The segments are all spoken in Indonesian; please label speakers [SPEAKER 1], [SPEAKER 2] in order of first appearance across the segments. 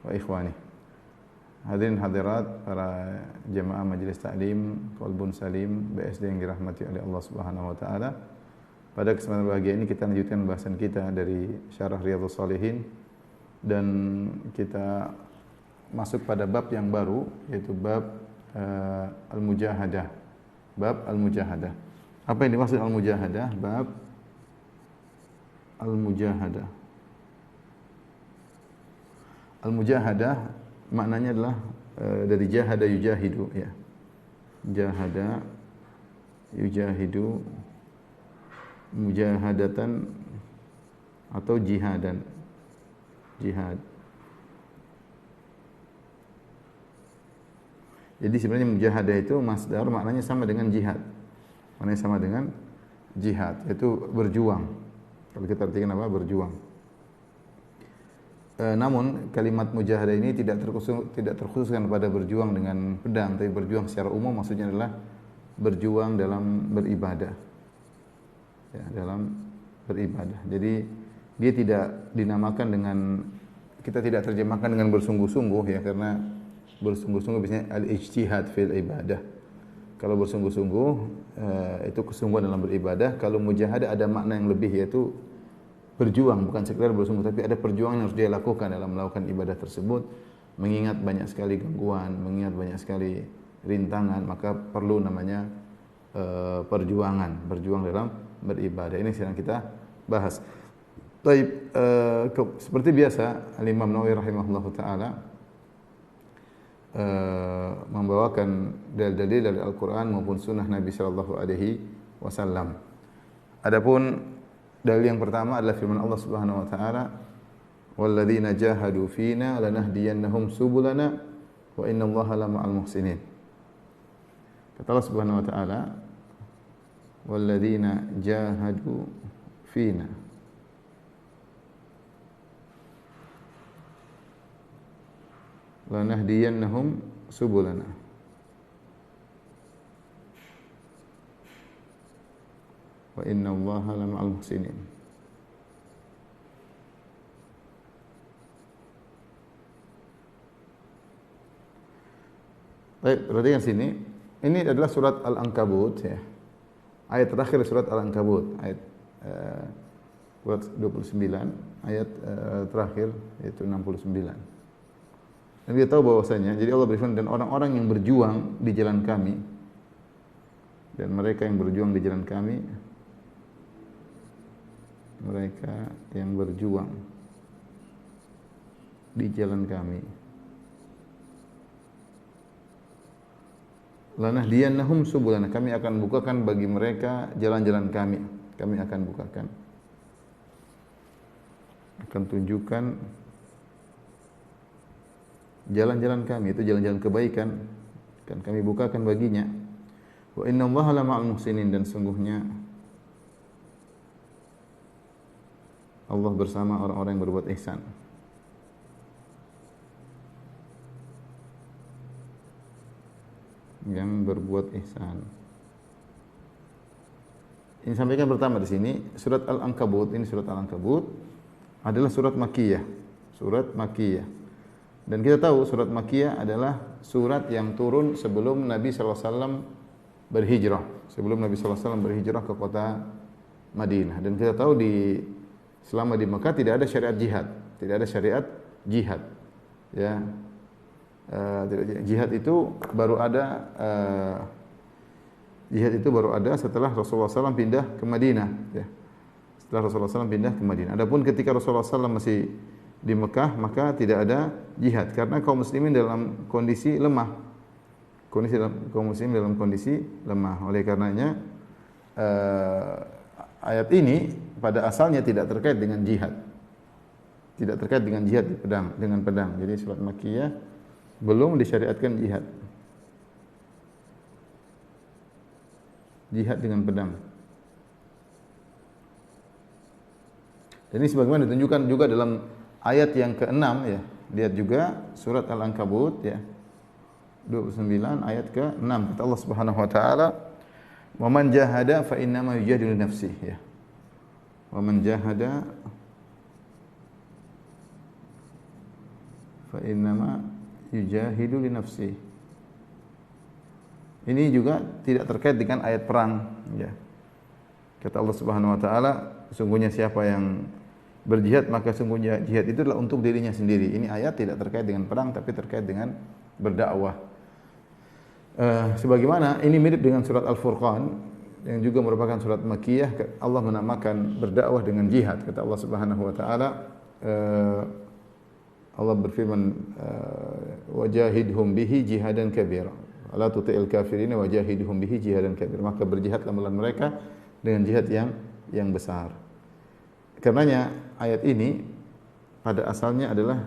[SPEAKER 1] wa ikhwani. Hadirin hadirat para jemaah Majelis Taklim Qalbun Salim BSD yang dirahmati oleh Allah Subhanahu wa taala. Pada kesempatan bahagia ini kita lanjutkan bahasan kita dari Syarah Riyadhus Shalihin dan kita masuk pada bab yang baru, yaitu bab al-mujahadah. Bab al-mujahadah. Apa yang dimaksud al-mujahadah? Bab al-mujahadah. Al-mujahadah maknanya adalah dari jahada yujahidu, ya. Jahada yujahidu, mujahadatan atau jihadan. Jihad. Jadi sebenarnya mujahadah itu masdar maknanya sama dengan jihad. Maknanya sama dengan jihad, yaitu berjuang. Kalau kita artikan apa? Berjuang. Namun kalimat mujahadah ini tidak terkhususkan pada berjuang dengan pedang, tapi berjuang secara umum maksudnya adalah berjuang dalam beribadah. Ya, dalam beribadah. Jadi dia tidak dinamakan dengan, kita tidak terjemahkan dengan bersungguh-sungguh, ya, karena bersungguh-sungguh biasanya al-ijtihad fil ibadah. Kalau bersungguh-sungguh itu kesungguhan dalam beribadah. Kalau mujahadah ada makna yang lebih, yaitu berjuang, bukan sekedar bersungguh, tapi ada perjuangan yang harus dia lakukan dalam melakukan ibadah tersebut, mengingat banyak sekali gangguan, mengingat banyak sekali rintangan, maka perlu namanya perjuangan, berjuang dalam beribadah. Ini sedang kita bahas. Baik, seperti biasa Al-Imam Nawawi rahimahullahu taala membawakan dalil-dalil dari Al-Qur'an maupun sunnah Nabi sallallahu alaihi wasallam. Adapun dalil yang pertama adalah firman Allah Subhanahu wa taala, "Walladzina jahadu fina lanahdiyannahum subulana wa innallaha lama'al muhsinin." Kata Allah Subhanahu wa taala, "Walladzina jahadu fina." Lanahdiyannahum subulana. Wa innallaha lama'al muhsinin. Baik, perhatikan sini. Ini adalah surat Al-Ankabut, ya. Ayat terakhir surat Al-Ankabut, ayat surat 29, ayat terakhir yaitu 69. Dan kita tahu bahwasanya, jadi Allah berfirman, dan orang-orang yang berjuang di jalan kami, dan mereka yang berjuang di jalan kami, mereka yang berjuang di jalan kami, lanahdiyannahum subulana, kami akan bukakan bagi mereka jalan-jalan kami. Kami akan bukakan, akan tunjukkan jalan-jalan kami, itu jalan-jalan kebaikan, akan kami bukakan baginya. Wa innallaha lama'al muhsinin, dan sungguhnya Allah bersama orang-orang yang berbuat ihsan. Yang berbuat ihsan. Ini sampaikan pertama di sini, surat Al-Ankabut. Ini surat Al-Ankabut adalah surat Makkiyah. Surat Makkiyah. Dan kita tahu surat Makkiyah adalah surat yang turun sebelum Nabi SAW berhijrah. Sebelum Nabi SAW berhijrah ke kota Madinah. Dan kita tahu selama di Mekah tidak ada syariat jihad. Tidak ada syariat jihad. Ya. Jihad itu baru ada setelah Rasulullah SAW pindah ke Madinah, ya. Setelah Rasulullah SAW pindah ke Madinah. Adapun ketika Rasulullah SAW masih di Mekah, maka tidak ada jihad karena kaum muslimin dalam kondisi lemah. Kaum muslimin dalam kondisi lemah. Oleh karenanya ayat ini pada asalnya tidak terkait dengan jihad. Tidak terkait dengan jihad dengan pedang. Jadi surat Makkiyah belum disyariatkan jihad. Jihad dengan pedang. Dan ini sebagaimana ditunjukkan juga dalam ayat yang ke-6, ya. Lihat juga surat Al-Ankabut, ya. 29 ayat ke-6. Kata Allah Subhanahu wa taala, "Wa man jahada fa innama yujadilu nafsihi." Ya. Wa man jahada fa innama yujahidu li nafsi. Ini juga tidak terkait dengan ayat perang, ya. Kata Allah Subhanahu wa taala, sungguhnya siapa yang berjihad maka sungguhnya jihad itu adalah untuk dirinya sendiri. Ini ayat tidak terkait dengan perang tapi terkait dengan berdakwah. Sebagaimana ini mirip dengan surat Al-Furqan yang juga merupakan surat Makkiyah. Allah menamakan berdakwah dengan jihad. Kata Allah Subhanahu wa taala, Allah berfirman, wajahidhum bihi jihadan kabira. La tuti'il kafirin wajahidhum bihi jihadan kabira. Maka berjihadlah melawan mereka dengan jihad yang besar. Karenanya ayat ini pada asalnya adalah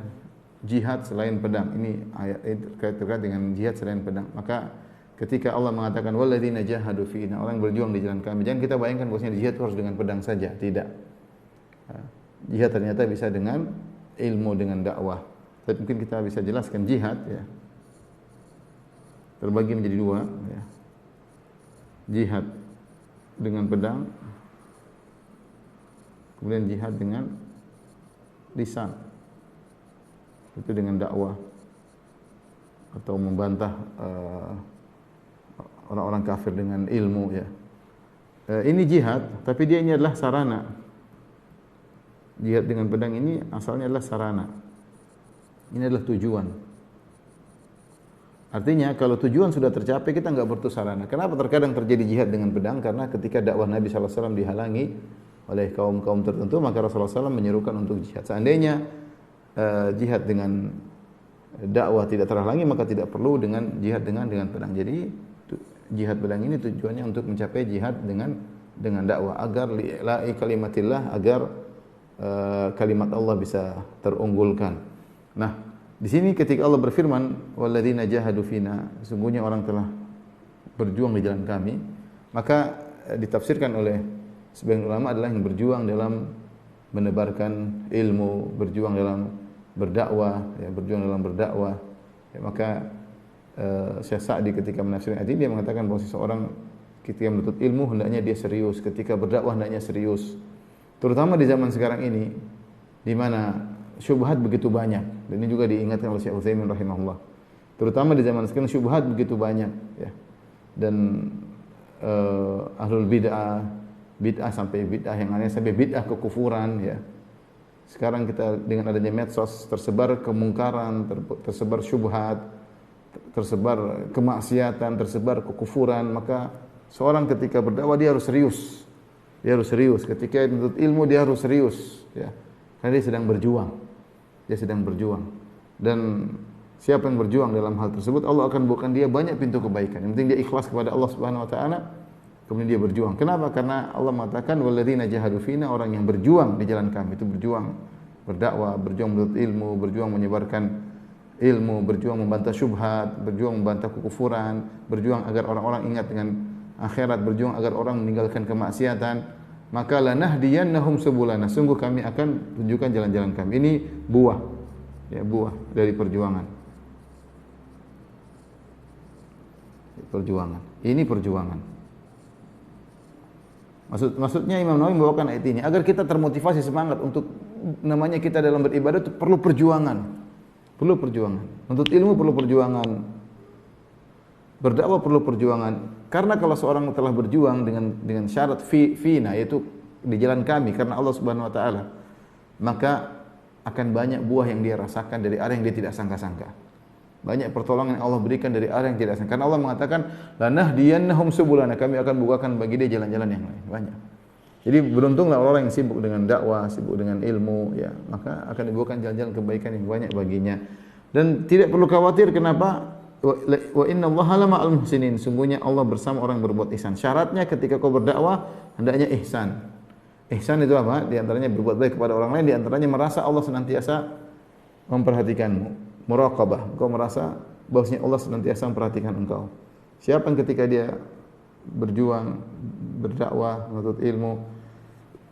[SPEAKER 1] jihad selain pedang. Ini ayat terkait dengan jihad selain pedang. Maka ketika Allah mengatakan walladzina jahadu fina, orang berjuang di jalan kami, jangan kita bayangkan bahwasanya jihad harus dengan pedang saja, tidak. Jihad ternyata bisa dengan ilmu, dengan dakwah. Tapi mungkin kita bisa jelaskan jihad, ya, terbagi menjadi dua, ya. Jihad dengan pedang, kemudian jihad dengan lisan, itu dengan dakwah atau membantah orang-orang kafir dengan ilmu, ya. Ini jihad, tapi dia ini adalah sarana. Jihad dengan pedang ini asalnya adalah sarana. Ini adalah tujuan. Artinya kalau tujuan sudah tercapai kita enggak butuh sarana. Kenapa terkadang terjadi jihad dengan pedang? Karena ketika dakwah Nabi sallallahu alaihi wasallam dihalangi oleh kaum-kaum tertentu, maka Rasulullah SAW menyerukan untuk jihad. Seandainya jihad dengan dakwah tidak terhalangi, maka tidak perlu dengan jihad dengan pedang. Jadi jihad pedang ini tujuannya untuk mencapai jihad dengan dakwah agar li'la'i kalimatillah, agar kalimat Allah bisa terunggulkan. Nah, di sini ketika Allah berfirman walladzina jahadu fina, sungguhnya orang telah berjuang di jalan kami, maka ditafsirkan oleh sebagian ulama adalah yang berjuang dalam menebarkan ilmu, berjuang dalam berdakwah, ya, berjuang dalam berdakwah. Ya, maka Syekh Sa'di ketika menafsirkan ayat ini dia mengatakan bahwa seseorang ketika menuntut ilmu hendaknya dia serius, ketika berdakwah hendaknya serius. Terutama di zaman sekarang ini di mana syubhat begitu banyak. Dan ini juga diingatkan oleh Syekh Utsaimin rahimahullah. Terutama di zaman sekarang syubhat begitu banyak, ya. Dan ahlul bid'ah sampai bid'ah yang aneh, sampai bid'ah kekufuran, ya. Sekarang kita dengan adanya medsos tersebar kemungkaran, tersebar syubhat, tersebar kemaksiatan, tersebar kekufuran, maka seorang ketika berdakwah dia harus serius. Dia harus serius. Ketika menuntut ilmu dia harus serius, ya. Karena dia sedang berjuang. Dia sedang berjuang. Dan siapa yang berjuang dalam hal tersebut, Allah akan bukakan dia banyak pintu kebaikan. Yang penting dia ikhlas kepada Allah Subhanahu wa taala, kemudian dia berjuang. Kenapa? Karena Allah mengatakan walladzina jahadu fina, orang yang berjuang di jalan kami, itu berjuang berdakwah, berjuang menuntut ilmu, berjuang menyebarkan ilmu, berjuang membantah syubhat, berjuang membantah kekufuran, berjuang agar orang-orang ingat dengan akhirat, berjuang agar orang meninggalkan kemaksiatan, maka lanahdiyannahum subulana, sungguh kami akan tunjukkan jalan-jalan kami. Ini buah, ya, buah dari perjuangan. Perjuangan. Ini perjuangan. Maksudnya Imam Nawawi membawakan ayat ini agar kita termotivasi semangat untuk namanya kita dalam beribadah itu perlu perjuangan. Perlu perjuangan. Untuk ilmu perlu perjuangan. Berdakwah perlu perjuangan. Karena kalau seorang telah berjuang dengan syarat fina, yaitu di jalan kami karena Allah Subhanahu wa taala, maka akan banyak buah yang dia rasakan dari arah yang dia tidak sangka-sangka. Banyak pertolongan yang Allah berikan dari arah yang tidak sangka. Karena Allah mengatakan lanahdiyannahum subulana, kami akan bukakan bagi dia jalan-jalan yang lain. Banyak. Jadi beruntunglah orang yang sibuk dengan dakwah, sibuk dengan ilmu, ya, maka akan dibukakan jalan-jalan kebaikan yang banyak baginya. Dan tidak perlu khawatir, kenapa? Wa innallaha lama'al muhsinin, sungguhnya Allah bersama orang yang berbuat ihsan. Syaratnya ketika kau berdakwah hendaknya ihsan. Ihsan itu apa? Di antaranya berbuat baik kepada orang lain, di antaranya merasa Allah senantiasa memperhatikanmu, muraqabah. Engkau merasa bahwasanya Allah senantiasa memperhatikan engkau. Siapa yang ketika dia berjuang, berdakwah, menuntut ilmu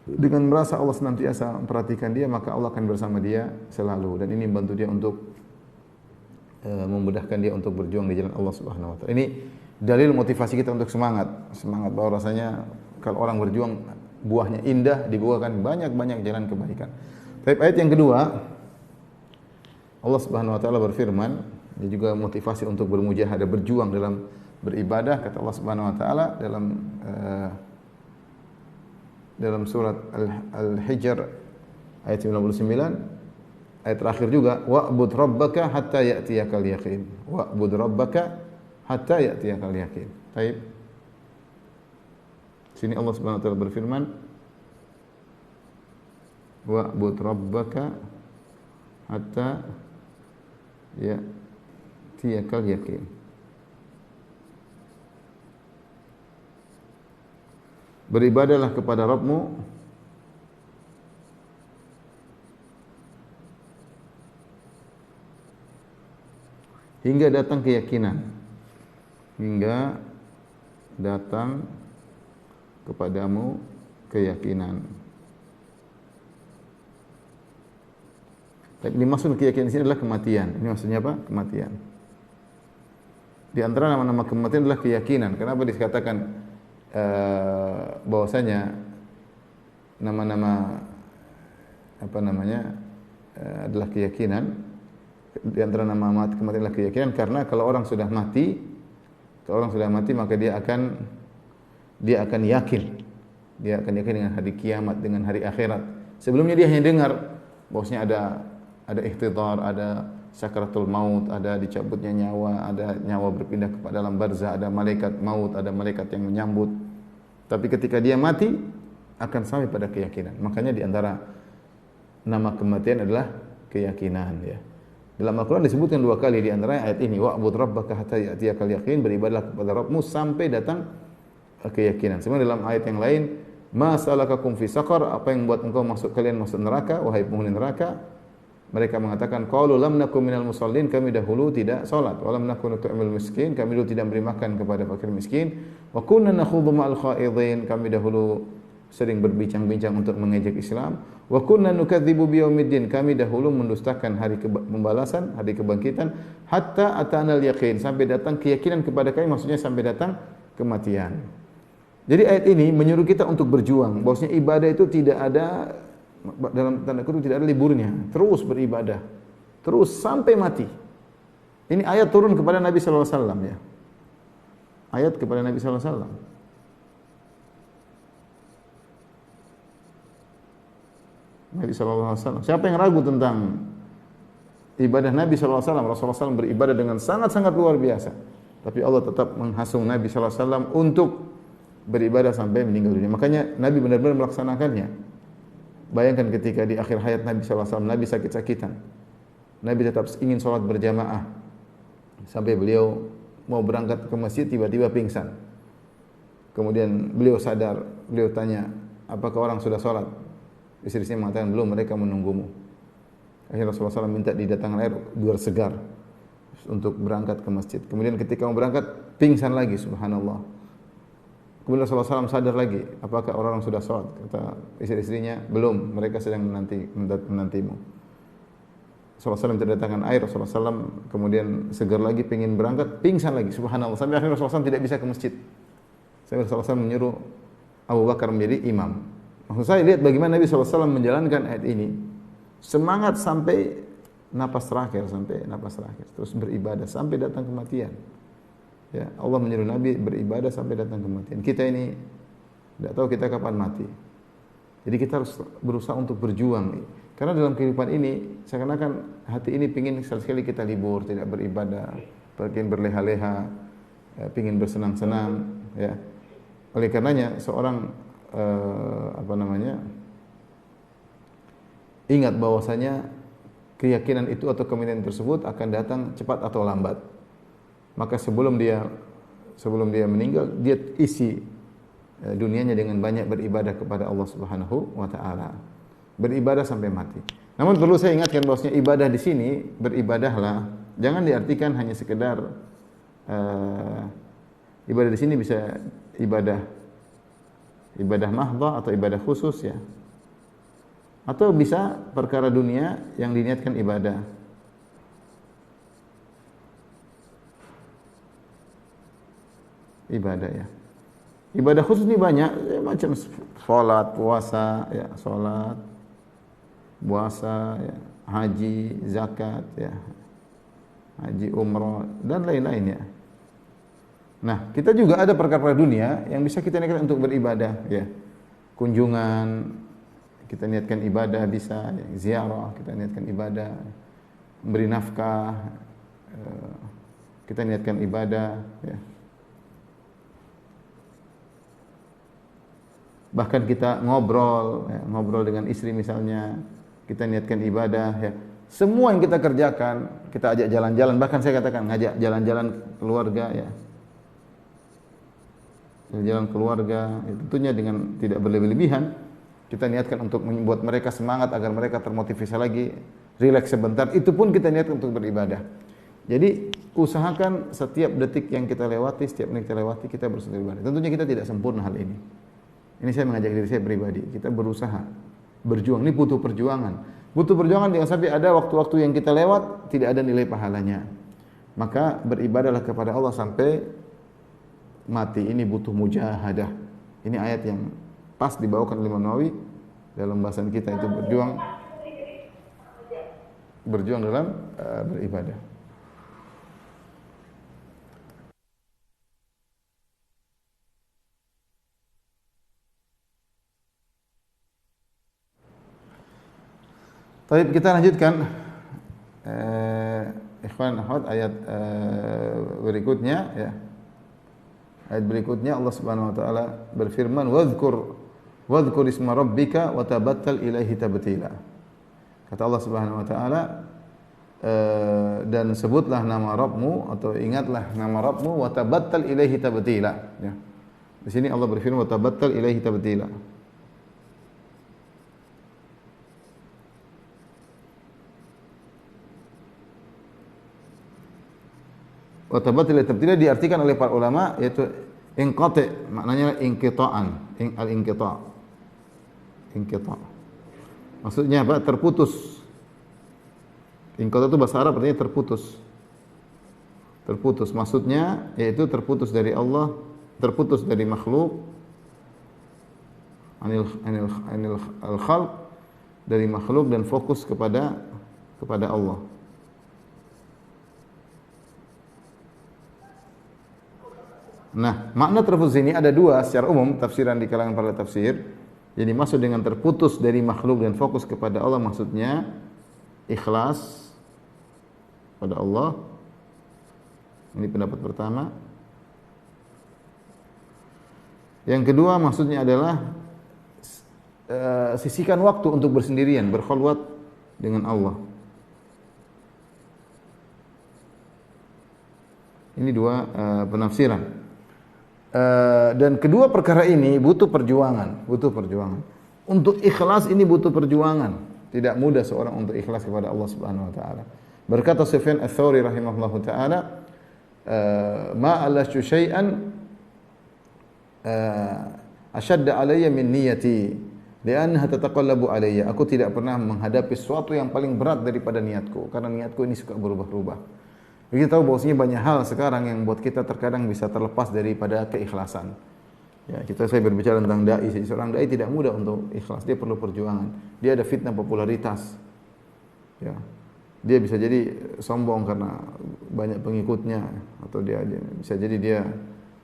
[SPEAKER 1] dengan merasa Allah senantiasa memperhatikan dia, maka Allah akan bersama dia selalu, dan ini membantu dia untuk memudahkan dia untuk berjuang di jalan Allah Subhanahu wa taala. Ini dalil motivasi kita untuk semangat bahwa rasanya kalau orang berjuang buahnya indah, dibukakan banyak-banyak jalan kebaikan. Tapi ayat yang kedua, Allah Subhanahu wa taala berfirman, dia juga motivasi untuk bermujahadah, berjuang dalam beribadah. Kata Allah Subhanahu wa taala dalam surat Al-Hijr ayat 99, ayat terakhir juga, wa'bud rabbaka hatta ya'tiyakal yaqin. Wa'bud rabbaka hatta ya'tiyakal yaqin. Baik. Sini Allah Subhanahu wa taala berfirman, wa'bud rabbaka hatta ya'tiyakal yaqin. Beribadahlah kepada Rabbmu hingga datang keyakinan. Hingga datang kepadamu keyakinan. Tapi dimaksud keyakinan ini adalah kematian. Ini maksudnya apa? Kematian. Di antara nama-nama kematian adalah keyakinan. Kenapa dikatakan bahwasanya nama-nama adalah keyakinan? Di antara nama kematian adalah keyakinan, karena kalau orang sudah mati maka dia akan yakin. Dia akan yakin dengan hari kiamat, dengan hari akhirat. Sebelumnya dia hanya dengar bahwasanya ada ihtidhar, ada sakaratul maut, ada dicabutnya nyawa, ada nyawa berpindah kepada alam barzah, ada malaikat maut, ada malaikat yang menyambut. Tapi ketika dia mati akan sampai pada keyakinan. Makanya di antara nama kematian adalah keyakinan, ya. Dalam Al-Qur'an disebutkan 2 kali, di antaranya ayat ini, wa'bud rabbaka hatta ya'tiyakal yaqin, beribadahlah kepada Rabbmu sampai datang keyakinan. Sebenarnya dalam ayat yang lain, ma salakakum fi saqar, apa yang membuat kalian masuk neraka, wahai penghuni neraka? Mereka mengatakan, qalu lam nakum minal musallin, kami dahulu tidak salat, wa lam nakun nut'imul miskin, kami dahulu tidak memberi makan kepada fakir miskin, wa kunna nakhudhu ma'al khaidin, kami dahulu sering berbincang-bincang untuk mengejek Islam, wa kunna nukadzibu biyaumiddin, kami dahulu mendustakan hari pembalasan, hari kebangkitan, hatta atanal yaqin, sampai datang keyakinan kepada kami, maksudnya sampai datang kematian. Jadi ayat ini menyuruh kita untuk berjuang, bahwasanya ibadah itu tidak ada, dalam tanda kutip, tidak ada liburnya, terus beribadah, terus sampai mati. Ini ayat turun kepada Nabi sallallahu alaihi wasallam, ya. Ayat kepada Nabi sallallahu alaihi wasallam. Nabi sallallahu alaihi wasallam. Siapa yang ragu tentang ibadah Nabi sallallahu alaihi wasallam? Rasulullah SAW beribadah dengan sangat-sangat luar biasa. Tapi Allah tetap menghasung Nabi sallallahu alaihi wasallam untuk beribadah sampai meninggal dunia. Makanya Nabi benar-benar melaksanakannya. Bayangkan ketika di akhir hayat Nabi SAW, Nabi sakit-sakitan. Nabi tetap ingin sholat berjamaah. Sampai beliau mau berangkat ke masjid, tiba-tiba pingsan. Kemudian beliau sadar, beliau tanya, apakah orang sudah sholat? Istri-istrinya mengatakan, belum, mereka menunggumu. Akhirnya Rasulullah SAW minta didatangkan air 2 segar untuk berangkat ke masjid. Kemudian ketika mau berangkat, pingsan lagi, subhanallah. Kemudian Rasulullah SAW sadar lagi, apakah orang-orang sudah sholat? Kata istri-istrinya, belum, mereka sedang menantimu. Rasulullah SAW terdatangkan air, Rasulullah SAW kemudian segar lagi, pengen berangkat, pingsan lagi, subhanallah. Sampai akhirnya Rasulullah SAW tidak bisa ke masjid. Sampai Rasulullah SAW menyuruh Abu Bakar menjadi imam. Maksud saya, lihat bagaimana Nabi SAW menjalankan ayat ini. Semangat sampai napas terakhir, terus beribadah sampai datang kematian. Ya, Allah menyuruh Nabi beribadah sampai datang kematian. Kita ini tidak tahu kita kapan mati. Jadi kita harus berusaha untuk berjuang. Karena dalam kehidupan ini, seakan-akan hati ini pingin sekali-sekali kita libur, tidak beribadah, pingin berleha-leha, pingin bersenang-senang. Ya. Oleh karenanya seorang ingat bahwasanya keyakinan itu atau kematian tersebut akan datang cepat atau lambat. Maka sebelum dia meninggal, dia isi dunianya dengan banyak beribadah kepada Allah Subhanahu wa taala. Beribadah sampai mati. Namun perlu saya ingatkan bahwasanya ibadah di sini, beribadahlah, jangan diartikan hanya sekedar ibadah di sini bisa ibadah mahdhah atau ibadah khusus, ya. Atau bisa perkara dunia yang diniatkan ibadah. Ibadah, ya. Ibadah khusus ini banyak, ya, macam salat, puasa, ya, salat, puasa, ya. haji, zakat, ya, haji, umrah dan lain-lain ya. Nah, kita juga ada perkara dunia yang bisa kita niatkan untuk beribadah, ya. Kunjungan, kita niatkan ibadah bisa, ya. Ziarah, kita niatkan ibadah, memberi nafkah, kita niatkan ibadah, ya. Bahkan kita ngobrol, ya, ngobrol dengan istri misalnya, kita niatkan ibadah, ya. Semua yang kita kerjakan, kita ajak jalan-jalan, bahkan saya katakan ngajak jalan-jalan keluarga, ya. Jalan keluarga, ya, tentunya dengan tidak berlebih-lebihan. Kita niatkan untuk membuat mereka semangat agar mereka termotivasi lagi, rileks sebentar. Itu pun kita niatkan untuk beribadah. Jadi usahakan setiap detik yang kita lewati, setiap menit kita lewati, kita berusaha beribadah. Tentunya kita tidak sempurna hal ini. Ini saya mengajak diri saya pribadi. Kita berusaha, berjuang. Ini butuh perjuangan. Butuh perjuangan jangan sampai ada waktu-waktu yang kita lewat tidak ada nilai pahalanya. Maka beribadahlah kepada Allah sampai mati. Ini butuh mujahadah. Ini ayat yang pas dibawakan oleh Imam Nawawi dalam bahasan kita itu berjuang dalam beribadah. Baik, kita lanjutkan ikhwan akhwat ayat berikutnya, ya. Ayat berikutnya Allah Subhanahu wa taala berfirman, wadhkur isma rabbika wa tabattal ilaihi tabtila. Kata Allah Subhanahu wa taala, dan sebutlah nama Rabbmu atau ingatlah nama Rabbmu wa tabattal ilaihi tabtila, ya. Di sini Allah berfirman wa tabattal ilaihi tabtila. Wa tabattal ilaihi tabtila diartikan oleh para ulama yaitu inqati, maknanya inqita'an, al-inqita'. Inqita'. Maksudnya apa? Terputus. Inqita' itu bahasa Arab artinya terputus. Terputus maksudnya yaitu terputus dari Allah, terputus dari makhluk, anil al-khalq, dari makhluk dan fokus kepada Allah. Nah, makna terputus ini ada dua secara umum tafsiran di kalangan para tafsir. Jadi maksud dengan terputus dari makhluk dan fokus kepada Allah maksudnya ikhlas pada Allah. Ini pendapat pertama. Yang kedua maksudnya adalah sisihkan waktu untuk bersendirian, berkhulwat dengan Allah. Ini dua penafsiran. Dan kedua perkara ini butuh perjuangan. Untuk ikhlas ini butuh perjuangan. Tidak mudah seorang untuk ikhlas kepada Allah Subhanahu wa taala. Berkata Sufyan Ats-Tsauri rahimahullahu taala, ma alashu syai'an ashadda alayya min niyyati li'annaha tataqallabu alayya. Aku tidak pernah menghadapi sesuatu yang paling berat daripada niatku karena niatku ini suka berubah-ubah. Kita tahu bahwasanya banyak hal sekarang yang buat kita terkadang bisa terlepas daripada keikhlasan. Ya, saya berbicara tentang dai. Seorang dai tidak mudah untuk ikhlas, dia perlu perjuangan. Dia ada fitnah popularitas. Ya. Dia bisa jadi sombong karena banyak pengikutnya atau dia bisa jadi dia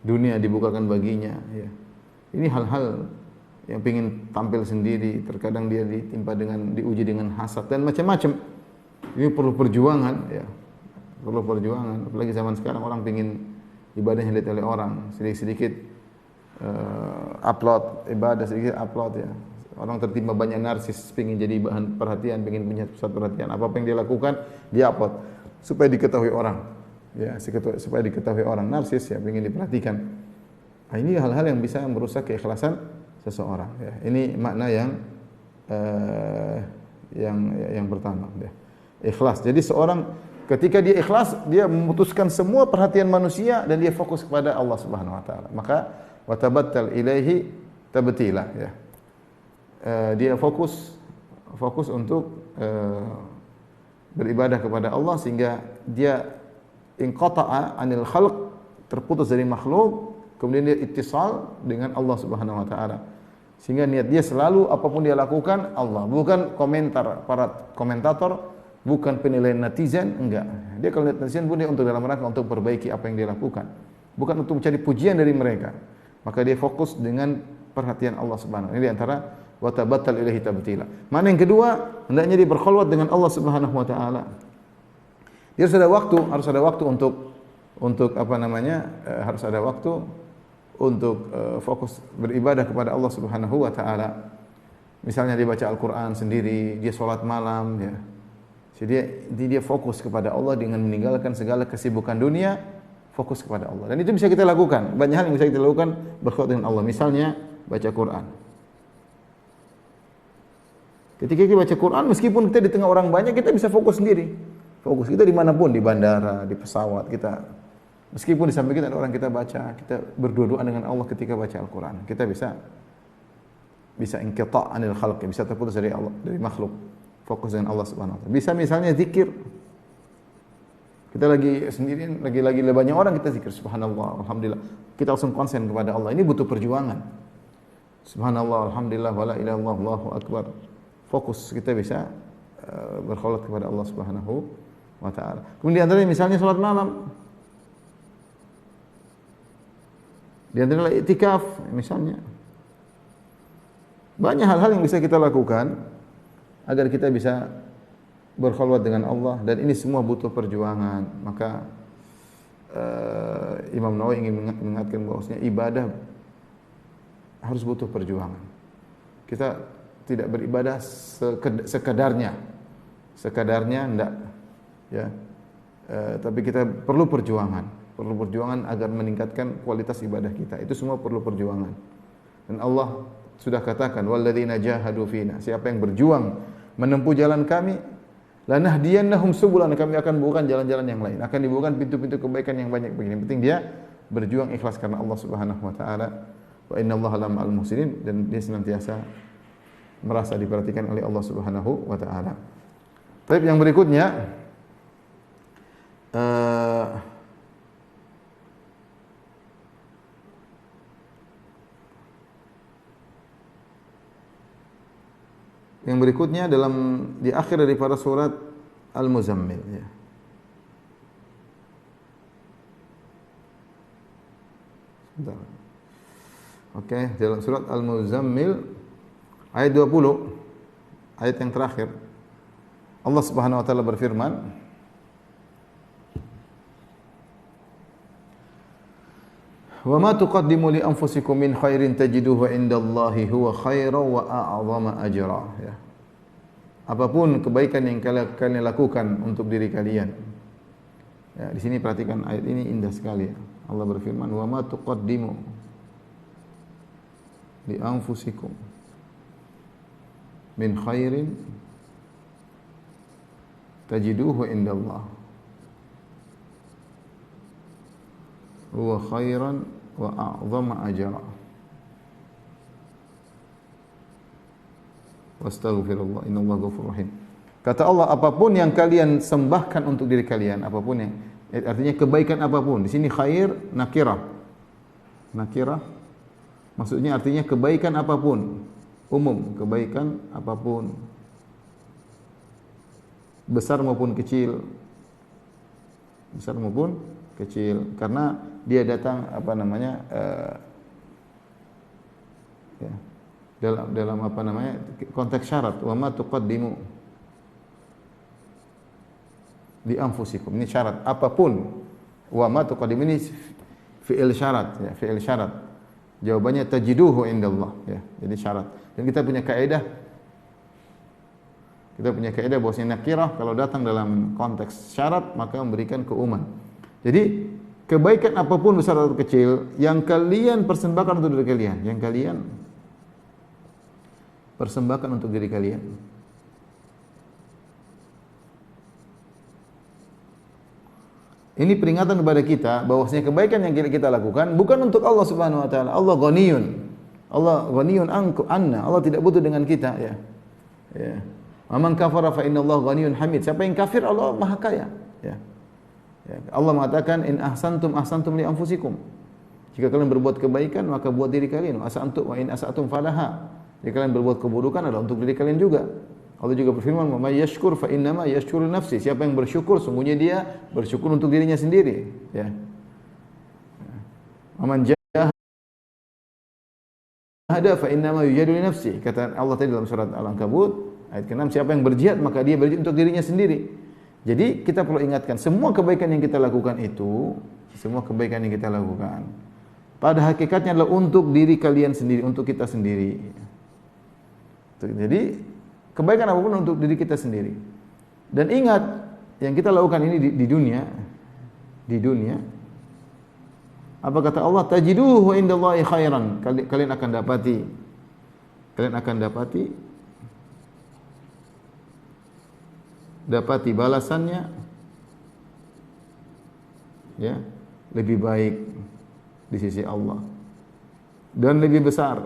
[SPEAKER 1] dunia dibukakan baginya, ya. Ini hal-hal yang ingin tampil sendiri, terkadang dia diuji dengan hasad dan macam-macam. Ini perlu perjuangan, ya. Perlu perjuangan, apalagi zaman sekarang orang pengin ibadahnya dilihat oleh orang, sedikit-sedikit upload ibadah, sedikit upload, ya. Orang tertimpa banyak narsis, pengin jadi bahan perhatian, pengin punya pusat perhatian. Apa yang dia lakukan, dia upload supaya diketahui orang, ya, supaya diketahui orang. Narsis, ya, pengin diperhatikan. Nah, ini hal-hal yang bisa merusak keikhlasan seseorang, ya. Ini makna yang pertama, ya. Ikhlas. Jadi seorang ketika dia ikhlas, dia memutuskan semua perhatian manusia dan dia fokus kepada Allah Subhanahu wa taala. Maka wa tabattal ilaihi tabtila, ya. Dia fokus untuk beribadah kepada Allah sehingga dia inqata'a anil khalq, terputus dari makhluk, kemudian dia ittisal dengan Allah Subhanahu wa taala. Sehingga niat dia selalu apapun dia lakukan Allah, bukan komentar para komentator, bukan penilaian netizen, enggak. Dia kalau lihat netizen pun dia untuk dalam rangka untuk perbaiki apa yang dia lakukan, bukan untuk mencari pujian dari mereka. Maka dia fokus dengan perhatian Allah Subhanahu. Ini di antara wa tabattal ilaihi tabtila. Mana yang kedua, hendaknya dia berkhulwat dengan Allah Subhanahu wa taala. Dia harus ada waktu untuk apa namanya? Harus ada waktu untuk fokus beribadah kepada Allah Subhanahu wa taala. Misalnya dia baca Al-Qur'an sendiri, dia salat malam ya. Jadi dia fokus kepada Allah dengan meninggalkan segala kesibukan dunia, fokus kepada Allah. Dan itu bisa kita lakukan. Banyak hal yang bisa kita lakukan berkhulwat dengan Allah. Misalnya baca Quran. Ketika kita baca Quran, meskipun kita di tengah orang banyak, kita bisa fokus sendiri. Fokus kita dimanapun, di bandara, di pesawat, kita meskipun di samping kita ada orang kita baca, kita berdua-duaan dengan Allah ketika baca Al-Quran. Kita bisa inqita' anil khalq, bisa terputus dari Allah, dari makhluk. Fokus dengan Allah Subhanahu wa taala. Bisa misalnya zikir. Kita lagi sendirian, lagi banyak orang kita zikir subhanallah, alhamdulillah. Kita langsung konsen kepada Allah. Ini butuh perjuangan. Subhanallah, alhamdulillah, wala ilaha illallah, Allahu akbar. Fokus kita bisa berkhulwat kepada Allah Subhanahu wa taala. Kemudian antaranya misalnya salat malam. Di antara i'tikaf misalnya. Banyak hal-hal yang bisa kita lakukan agar kita bisa berkhulwat dengan Allah, dan ini semua butuh perjuangan. Maka Imam Nawawi ingin mengingatkan bahwasanya ibadah harus butuh perjuangan. Kita tidak beribadah sekedarnya enggak ya. Tapi kita perlu perjuangan agar meningkatkan kualitas ibadah kita. Itu semua perlu perjuangan. Dan Allah sudah katakan walladzina jahadu fina, siapa yang berjuang menempuh jalan kami, lanahdiyannahum subulana, kami akan bukakan jalan-jalan yang lain, akan dibukakan pintu-pintu kebaikan yang banyak begini. Yang penting dia berjuang ikhlas karena Allah Subhanahu wa taala. Wa innallaha la'al muhsinin, dan dia senantiasa merasa diperhatikan oleh Allah Subhanahu wa taala. Baik, yang berikutnya dalam di akhir daripada surat Al-Muzammil ya. Sebentar. Oke, dalam surat Al-Muzammil ayat 20, ayat yang terakhir, Allah Subhanahu wa taala berfirman, "Wa ma tuqaddimu li anfusikum min khairin tajiduhu 'indallahi huwa khairan wa a'zama ajra." Ya. Apapun kebaikan yang kalian lakukan untuk diri kalian. Ya, di sini perhatikan ayat ini indah sekali ya. Allah berfirman, "Wa ma tuqaddimu li anfusikum min khairin tajiduhu indallah huwa khairan wa a'zama ajra wastaghfirullah innallaha ghafurur rahim." Kata Allah, apapun yang kalian sembahkan untuk diri kalian, apapun yang artinya kebaikan apapun. Di sini khair nakirah. Nakirah maksudnya artinya kebaikan apapun, umum, kebaikan apapun, besar maupun kecil, karena dia datang apa namanya ya, dalam apa namanya konteks syarat, wa ma tuqaddimu li anfusikum, ini syarat apapun, wa ma tuqaddimu ini fi'il syarat ya, fi'il syarat. Jawabannya tajiduhu indallah ya. Jadi syarat. Dan kita punya kaidah bahwasanya nakirah kalau datang dalam konteks syarat maka memberikan keumuman. Jadi kebaikan apapun besar atau kecil yang kalian persembahkan untuk diri kalian, Ini peringatan kepada kita bahwasanya kebaikan yang kita lakukan bukan untuk Allah Subhanahu wa taala. Allah ghaniyun anna. Allah tidak butuh dengan kita ya. Ya. Man kafara fa innallaha ghaniyun hamid. Siapa yang kafir, Allah Maha Kaya ya. Ya. Allah mengatakan in ahsantum li anfusikum. Jika kalian berbuat kebaikan, maka buat diri kalian. Wa in asa'tum falaha. Jika kalian berbuat keburukan adalah untuk diri kalian juga. Allah juga berfirman, "Wa may yashkur fa innama yashkuru li nafsi." Siapa yang bersyukur, sungguhnya dia bersyukur untuk dirinya sendiri, ya. "Man jahada fa innama yujadu li nafsi." Kata Allah tadi dalam surat Al-Ankabut ayat ke-6, siapa yang berjihad maka dia berjihad untuk dirinya sendiri. Jadi kita perlu ingatkan, semua kebaikan yang kita lakukan itu, semua kebaikan yang kita lakukan pada hakikatnya adalah untuk diri kalian sendiri, untuk kita sendiri. Jadi kebaikan apapun untuk diri kita sendiri. Dan ingat, yang kita lakukan ini di dunia, apa kata Allah? Tajiduhu indallahi khairan. Kalian akan dapati balasannya, ya, lebih baik di sisi Allah dan lebih besar.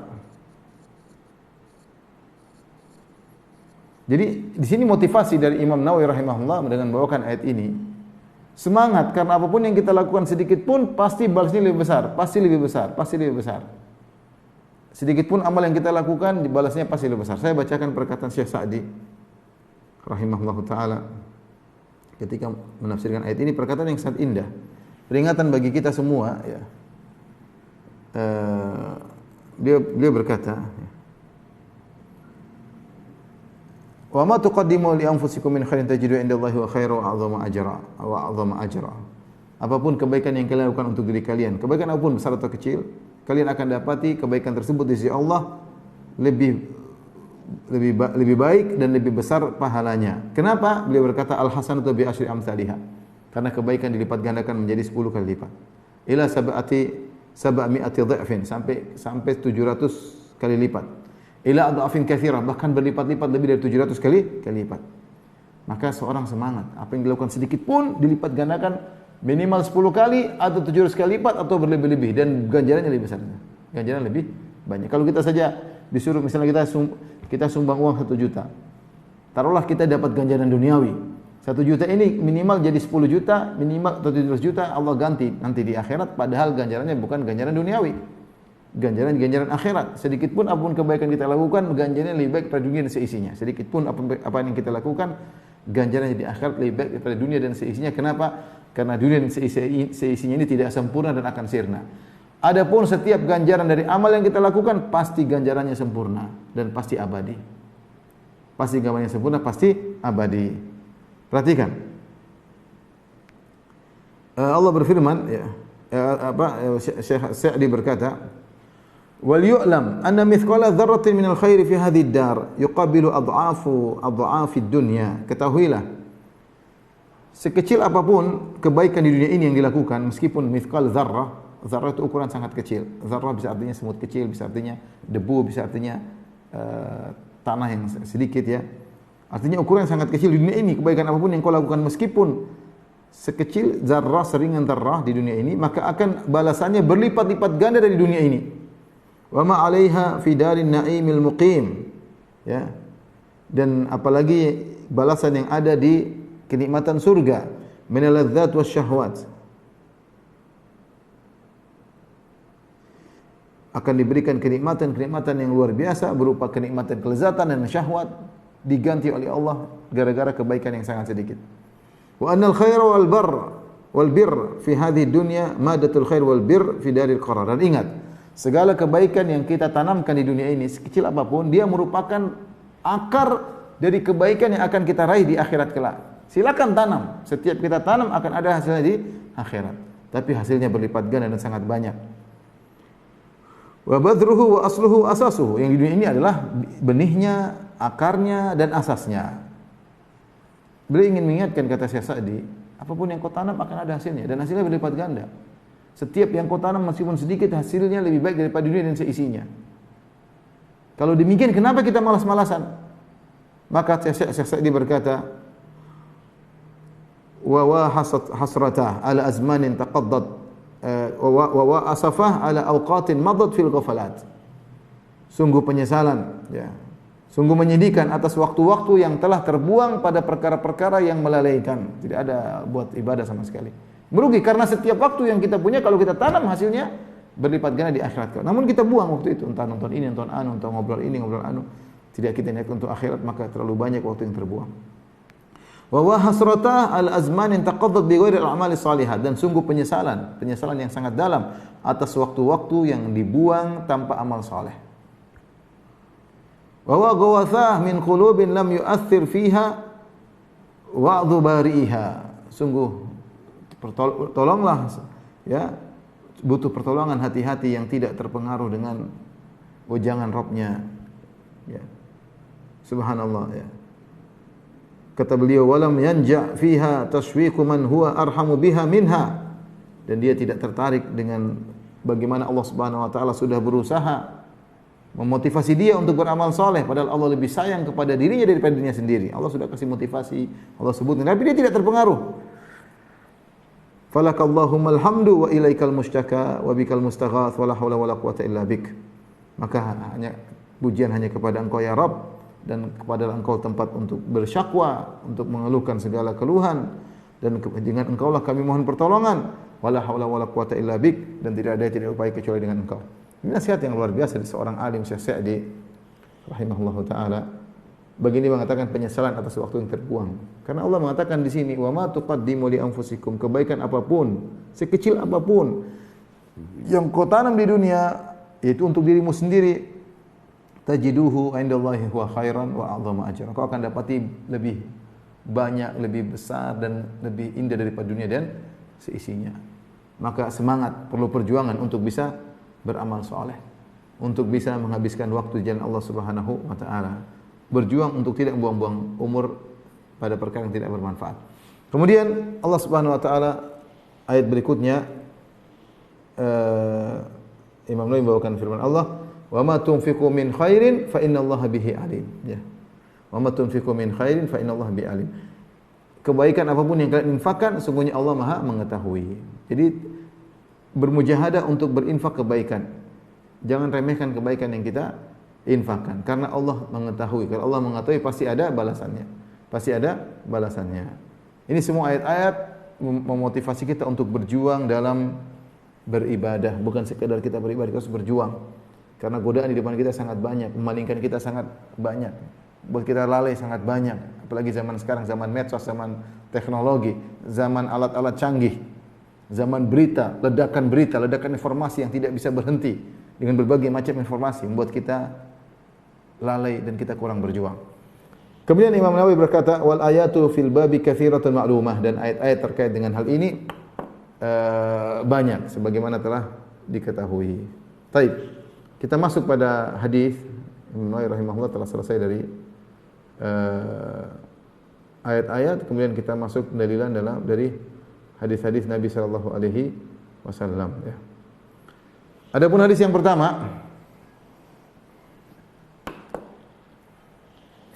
[SPEAKER 1] Jadi di sini motivasi dari Imam Nawawi rahimahullah dengan membawakan ayat ini, semangat, karena apapun yang kita lakukan sedikit pun pasti balasnya lebih besar, pasti lebih besar. Sedikit pun amal yang kita lakukan dibalasnya pasti lebih besar. Saya bacakan perkataan Syekh Sa'di rahimahullah taala ketika menafsirkan ayat ini, perkataan yang sangat indah, peringatan bagi kita semua, ya. Beliau berkata, "Wa ma tuqaddimu li anfusikum min khairin tajidu indallahi wa khairan wa a'zama ajra." Apapun kebaikan yang kalian lakukan untuk diri kalian, kebaikan apapun besar atau kecil, kalian akan dapati kebaikan tersebut di sisi Allah lebih baik dan lebih besar pahalanya. Kenapa? Beliau berkata, "Al-hasanatu bi asyri amsalihha." Karena kebaikan dilipat gandakan menjadi 10 kali lipat. Ila sab'ati dha'fin, sampai 700 kali lipat. Ila adhafin katsirah, bahkan berlipat-lipat lebih dari 700 kali lipat. Maka seorang semangat, apa yang dilakukan sedikit pun dilipat gandakan minimal 10 kali atau 700 kali lipat atau berlebih-lebih, dan ganjarannya lebih besar. Ganjaran lebih banyak. Kalau kita saja disuruh, misalnya kita sumbang uang 1 juta. Taruhlah kita dapat ganjaran duniawi. 1 juta ini minimal jadi 10 juta, minimal atau 700 juta Allah ganti nanti di akhirat, padahal ganjarannya bukan ganjaran duniawi. Ganjaran akhirat. Sedikit pun apapun kebaikan kita lakukan, ganjarannya lebih baik daripada dunia dan seisinya. Sedikit pun apa yang kita lakukan, ganjarannya di akhirat lebih baik daripada dunia dan seisinya. Kenapa? Karena dunia dan seisinya ini tidak sempurna dan akan sirna. Adapun setiap ganjaran dari amal yang kita lakukan, pasti ganjarannya sempurna dan pasti abadi. Pasti ganjarannya sempurna, pasti abadi. Perhatikan. Allah berfirman, ya, Syekh Sa'di berkata, "Wal yu'lam anna mithqala dzarratin minal khairi fi hadhihi ad-dar yuqabilu adhafid dunya." Ketahuilah, sekecil apapun kebaikan di dunia ini yang dilakukan, meskipun mithqal dzarrah itu ukuran sangat kecil. Dzarrah bisa artinya semut kecil, bisa artinya debu, bisa artinya tanah yang sedikit, ya. Artinya ukuran yang sangat kecil di dunia ini, kebaikan apapun yang kau lakukan meskipun sekecil zarrah, seringan zarrah di dunia ini, maka akan balasannya berlipat-lipat ganda dari dunia ini. Wa ma 'alaiha fi darin na'imil muqim. Ya. Dan apalagi balasan yang ada di kenikmatan surga, minal ladzat wasyahwat. Akan diberikan kenikmatan-kenikmatan yang luar biasa berupa kenikmatan kelezatan dan syahwat, diganti oleh Allah gara-gara kebaikan yang sangat sedikit. Wa annal khaira wal birr fi hadhihi dunya madatul khair wal birr fi daril qarar. Dan ingat, segala kebaikan yang kita tanamkan di dunia ini, sekecil apapun, dia merupakan akar dari kebaikan yang akan kita raih di akhirat kelak. Silakan tanam, setiap kita tanam akan ada hasilnya di akhirat, tapi hasilnya berlipat ganda dan sangat banyak. Wa badruhu wa asluhu asasuhu. Yang di dunia ini adalah benihnya, akarnya, dan asasnya. Beliau ingin mengingatkan, kata Syekh Sa'di, apapun yang kau tanam akan ada hasilnya, dan hasilnya berlipat ganda. Setiap yang kau tanam meskipun sedikit, hasilnya lebih baik daripada dunia dan seisinya. Kalau demikian, kenapa kita malas-malasan? Maka Syekh Sa'di berkata, wa hasratah ala azmanin taqaddat wa asafah ala awqatin madat fil ghafalat. Sungguh penyesalan, ya. Sungguh menyedihkan atas waktu-waktu yang telah terbuang pada perkara-perkara yang melalaikan. Tidak ada buat ibadah sama sekali. Merugi karena setiap waktu yang kita punya kalau kita tanam hasilnya berlipat ganda di akhirat kelak. Namun kita buang waktu itu, entah nonton ini, nonton anu, entah ngobrol ini, ngobrol anu. Tidak kita niatkan untuk akhirat, maka terlalu banyak waktu yang terbuang. Wa wa hasratah al-azman intaqaddat bi ghairi al-a'mali shalihat, dan sungguh penyesalan yang sangat dalam atas waktu-waktu yang dibuang tanpa amal saleh. Wa wa gawathah min qulubin lam yu'aththir fiha wa'dhu bari'iha. Sungguh tolonglah ya, butuh pertolongan hati-hati yang tidak terpengaruh dengan wejangan Rabb-nya. Ya. Subhanallah ya. Kata beliau, walam yanja fiha tashwiqu man huwa arhamu biha minha, dan dia tidak tertarik dengan bagaimana Allah Subhanahu wa taala sudah berusaha memotivasi dia untuk beramal soleh, padahal Allah lebih sayang kepada dirinya daripada dirinya sendiri. Allah sudah kasih motivasi, Allah sebutkan, tapi dia tidak terpengaruh. Falakallahummal hamdu wa ilaikal mustaka wa bikal mustaghath wa la haula wa la quwata illa bik. Maka hanya pujian hanya kepada Engkau ya Rabb, dan kepada Engkau tempat untuk bersyakwa, untuk mengeluhkan segala keluhan, dan dengan Engkau lah kami mohon pertolongan. Wala haula wala quwata illa bik, dan tidak ada upaya kecuali dengan Engkau. Ini nasihat yang luar biasa dari seorang alim, Syekh Sa'di rahimahullahu taala. Begini mengatakan penyesalan atas waktu yang terbuang. Karena Allah mengatakan di sini, wa ma tuqaddimu li anfusikum, kebaikan apapun, sekecil apapun yang kau tanam di dunia, yaitu untuk dirimu sendiri, tajiduhu indallahi huwa khairan wa a'dhama ajran. Kau akan dapati lebih banyak, lebih besar dan lebih indah daripada dunia dan seisinya. Maka semangat, perlu perjuangan untuk bisa beramal soleh, untuk bisa menghabiskan waktu di jalan Allah Subhanahu wa taala. Berjuang untuk tidak buang-buang umur pada perkara yang tidak bermanfaat. Kemudian Allah Subhanahu wa taala ayat berikutnya Imam Nawawi membawakan firman Allah, wa ma tunfiqu min khairin fa innallaha bihi alim. Ya. Wa ma tunfiqu min khairin fa innallaha bihi alim. Kebaikan apapun yang kalian infakkan, sungguhnya Allah Maha mengetahui. Jadi bermujahadah untuk berinfak kebaikan. Jangan remehkan kebaikan yang kita infakkan, karena Allah mengetahui. Kalau Allah mengetahui, pasti ada balasannya. Pasti ada balasannya. Ini semua ayat-ayat memotivasi kita untuk berjuang dalam beribadah, bukan sekedar kita beribadah, kita harus berjuang. Karena godaan di depan kita sangat banyak, memalingkan kita sangat banyak, buat kita lalai sangat banyak. Apalagi zaman sekarang, zaman medsos, zaman teknologi, zaman alat-alat canggih, zaman berita, ledakan informasi yang tidak bisa berhenti dengan berbagai macam informasi, membuat kita lalai dan kita kurang berjuang. Kemudian Imam Nawawi berkata, wal ayatu fil babi katsiratun ma'lumah, dan ayat-ayat terkait dengan hal ini banyak sebagaimana telah diketahui. Baik, kita masuk pada hadis. Imam Nawawi rahimahullah telah selesai dari ayat-ayat, kemudian kita masuk pendalilan dari hadis-hadis Nabi sallallahu alaihi wasallam ya. Adapun hadis yang pertama,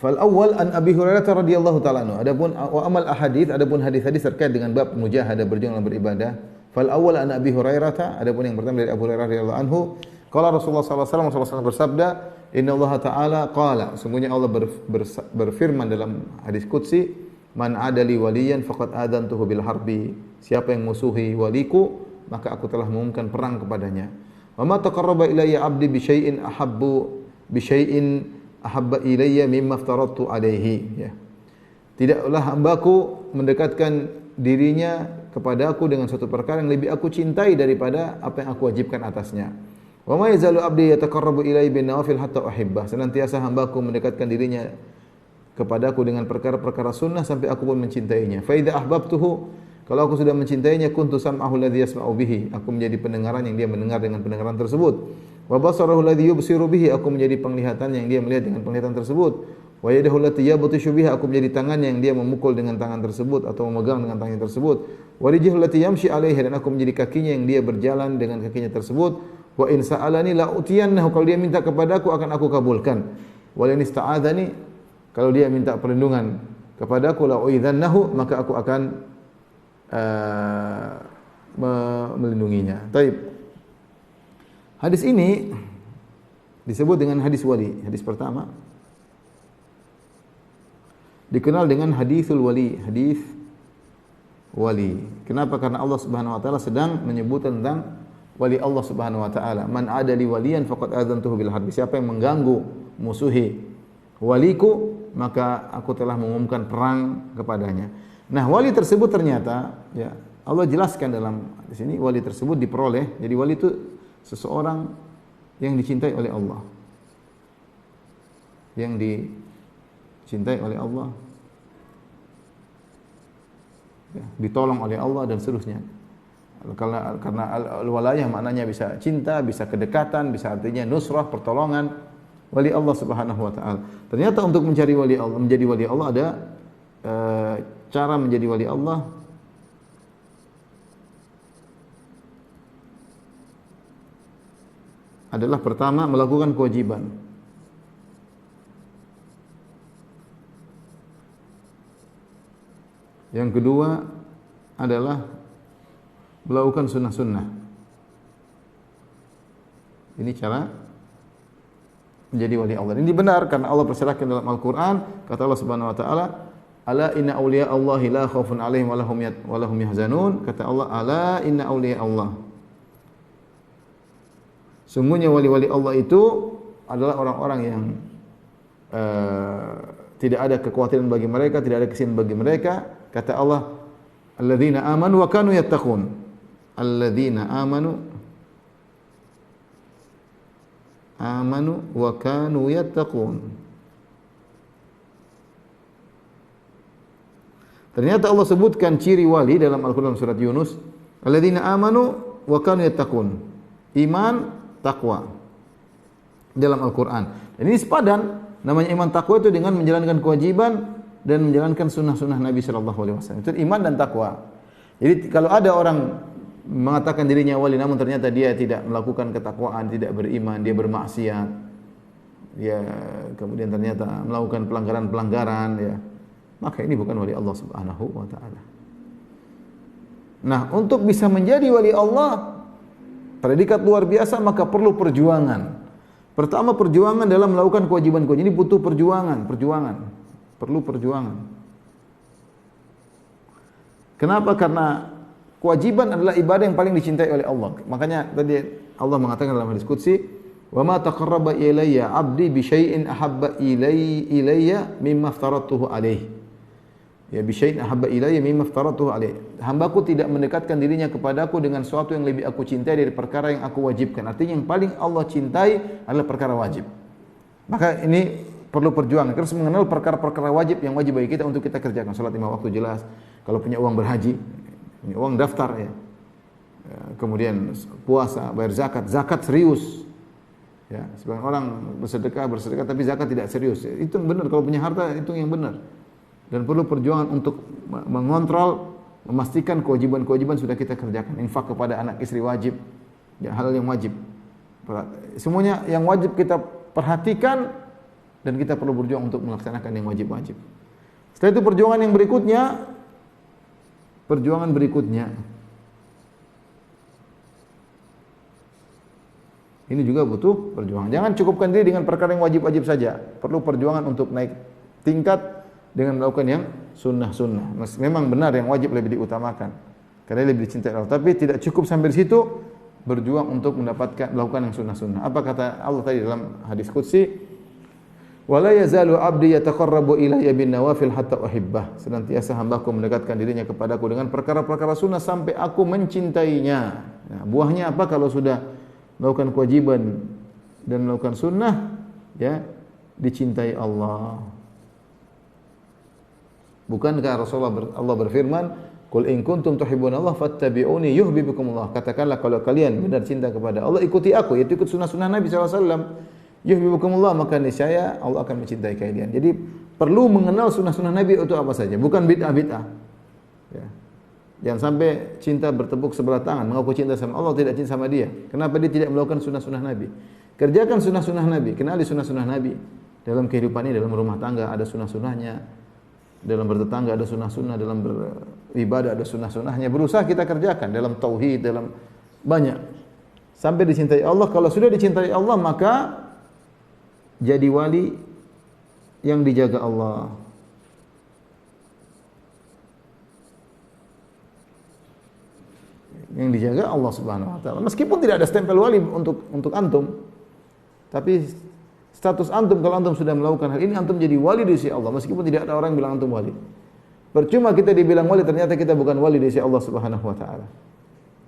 [SPEAKER 1] fal awwal an Abi Hurairah radhiyallahu ta'ala anhu. Adapun wa amal ahadits, adapun hadis-hadis terkait dengan bab mujahadah, berjuang dalam beribadah. Fal awwal an Abi Hurairah, adapun yang pertama dari Abu Hurairah radhiyallahu anhu, qala Rasulullah sallallahu alaihi wasallam bersabda, innallaha ta'ala qala, sungguhnya Allah berfirman dalam hadis qudsi, man adali waliyan faqad adantuhu bil harbi, siapa yang musuhi waliku, maka aku telah mengumumkan perang kepadanya. Wa ma taqarraba ilayya 'abdi bi syai'in ahabba ilayya mimma aftaradtu alaihi ya. Tidaklah hambaku mendekatkan dirinya kepadaku dengan suatu perkara yang lebih aku cintai daripada apa yang aku wajibkan atasnya. Wa ma yazalu 'abdi yataqarrabu ilayya bin nawafil hatta uhibbah. Senantiasa hambaku mendekatkan dirinya kepadaku dengan perkara-perkara sunnah sampai aku pun mencintainya. Fa idza ahbabtuhu, kalau aku sudah mencintainya, kuntu sam'ahu alladhi yasma'u bihi, aku menjadi pendengaran yang dia mendengar dengan pendengaran tersebut. Wa basarahu alladhi yubsiru bihi, aku menjadi penglihatan yang dia melihat dengan penglihatan tersebut. Wa yadahu allati yabtishu biha, aku menjadi tangan yang dia memukul dengan tangan tersebut atau memegang dengan tangan tersebut. Wa rijluhu allati yamshi 'alaiha, dan aku menjadi kakinya yang dia berjalan dengan kakinya tersebut. Wa in sa'alani la utiyannahu, kalau dia minta kepadaku akan aku kabulkan. Wa in ista'adzani, kalau dia minta perlindungan kepadaku, la uidzannahu, maka aku akan melindunginya. Taib. Hadis ini disebut dengan hadis wali. Hadis pertama dikenal dengan hadisul wali, hadis wali. Kenapa? Karena Allah Subhanahu wa taala sedang menyebut tentang wali Allah Subhanahu wa taala. Man adali waliyan faqad adzantuhu bil harbi. Siapa yang mengganggu, musuhi waliku, maka aku telah mengumumkan perang kepadanya. Nah, wali tersebut ternyata ya Allah jelaskan dalam di sini wali tersebut diperoleh. Jadi wali itu seseorang yang dicintai oleh Allah. Yang dicintai oleh Allah. Ya, ditolong oleh Allah dan seterusnya. Karena al-walayah maknanya bisa cinta, bisa kedekatan, bisa artinya nusrah, pertolongan wali Allah Subhanahu wa taala. Ternyata untuk mencari wali Allah, menjadi wali Allah ada cara menjadi wali Allah. Adalah pertama melakukan kewajiban. Yang kedua adalah melakukan sunnah-sunnah. Ini cara menjadi wali Allah. Ini benar karena Allah persyaratkan dalam Al-Quran. Kata Allah Subhanahu Wa Taala, "Ala inna awliya Allahi la khaufun alaihim wa lahum yahzanun." Kata Allah, "Ala inna awliya Allah." Sungguhnya wali-wali Allah itu adalah orang-orang yang tidak ada kekhawatiran bagi mereka, tidak ada kesedihan bagi mereka. Kata Allah, "Alladzina amanu wa kanu yattaqun." Alladzina amanu wa kanu yattaqun. Ternyata Allah sebutkan ciri wali dalam Al-Quran surat Yunus. Alladzina amanu wa kanu yattaqun. Iman, takwa dalam Al-Quran. Dan ini sepadan, namanya iman takwa itu dengan menjalankan kewajiban dan menjalankan sunnah-sunnah Nabi Shallallahu Alaihi Wasallam. Itu iman dan takwa. Jadi kalau ada orang mengatakan dirinya wali, namun ternyata dia tidak melakukan ketakwaan, tidak beriman, dia bermaksiat, ya kemudian ternyata melakukan pelanggaran-pelanggaran, ya maka ini bukan wali Allah Subhanahu Wa Taala. Nah, untuk bisa menjadi wali Allah, predikat luar biasa, maka perlu perjuangan. Pertama perjuangan dalam melakukan kewajiban-kewajiban. Ini butuh perjuangan. Perlu perjuangan. Kenapa? Karena kewajiban adalah ibadah yang paling dicintai oleh Allah. Makanya tadi Allah mengatakan dalam hadis qudsi, "Wa ma taqarraba ilayya 'abdi bi syai'in ahabba ilayya mimma aftaratuhu alaihi." Ya, bi syai'in ahabba ilayya mimma aftaratuhu alaihi. Hambaku tidak mendekatkan dirinya kepadaku dengan sesuatu yang lebih aku cintai dari perkara yang aku wajibkan. Artinya yang paling Allah cintai adalah perkara wajib. Maka ini perlu perjuangan. Terus mengenal perkara-perkara wajib yang wajib bagi kita untuk kita kerjakan. Salat 5 waktu jelas. Kalau punya uang berhaji, punya uang daftar ya. Kemudian puasa, bayar zakat serius. Ya, sebagian orang bersedekah tapi zakat tidak serius. Itu yang benar, kalau punya harta itu yang benar. Dan perlu perjuangan untuk mengontrol, memastikan kewajiban-kewajiban sudah kita kerjakan. Infak kepada anak istri wajib. Ya, hal yang wajib. Semuanya yang wajib kita perhatikan dan kita perlu berjuang untuk melaksanakan yang wajib-wajib. Setelah itu perjuangan berikutnya. Ini juga butuh perjuangan. Jangan cukupkan diri dengan perkara yang wajib-wajib saja. Perlu perjuangan untuk naik tingkat dengan melakukan yang sunnah-sunnah. Memang benar yang wajib lebih diutamakan karena lebih dicintai Allah. Tapi tidak cukup sampai di situ, berjuang untuk melakukan yang sunnah-sunnah. Apa kata Allah tadi dalam hadis qudsi? Wala yazalu 'abdi yataqarrabu ilayya bin nawafil hatta uhibbah. Senantiasa hambaku mendekatkan dirinya kepadaku dengan perkara-perkara sunnah sampai aku mencintainya. Nah, buahnya apa kalau sudah melakukan kewajiban dan melakukan sunnah, ya, dicintai Allah. Bukankah Allah berfirman, "Qul in kuntum tuhibbunallaha fattabi'uni yuhibbukumullah." Katakanlah kalau kalian benar cinta kepada Allah, ikuti aku, yaitu ikut sunnah-sunnah Nabi sallallahu alaihi wasallam. Yuhibbukumullah, maka niscaya Allah akan mencintai kalian. Jadi perlu mengenal sunnah-sunnah Nabi itu apa saja, bukan bid'ah-bid'ah. Ya. Jangan sampai cinta bertepuk sebelah tangan, mengaku cinta sama Allah tidak cinta sama dia. Kenapa dia tidak melakukan sunnah-sunnah Nabi? Kerjakan sunnah-sunnah Nabi, kenali sunnah-sunnah Nabi. Dalam kehidupan ini, dalam rumah tangga ada sunnah-sunnahnya, dalam bertetangga ada sunnah-sunnah, dalam beribadah ada sunnah-sunnahnya. Berusaha kita kerjakan dalam tauhid, dalam banyak. Sampai dicintai Allah. Kalau sudah dicintai Allah, maka jadi wali yang dijaga Allah. Yang dijaga Allah Subhanahu wa taala. Meskipun tidak ada stempel wali untuk antum, tapi status antum kalau antum sudah melakukan hal ini, antum jadi wali di sisi Allah meskipun tidak ada orang bilang antum wali. Percuma kita dibilang wali ternyata kita bukan wali di sisi Allah Subhanahu wa taala.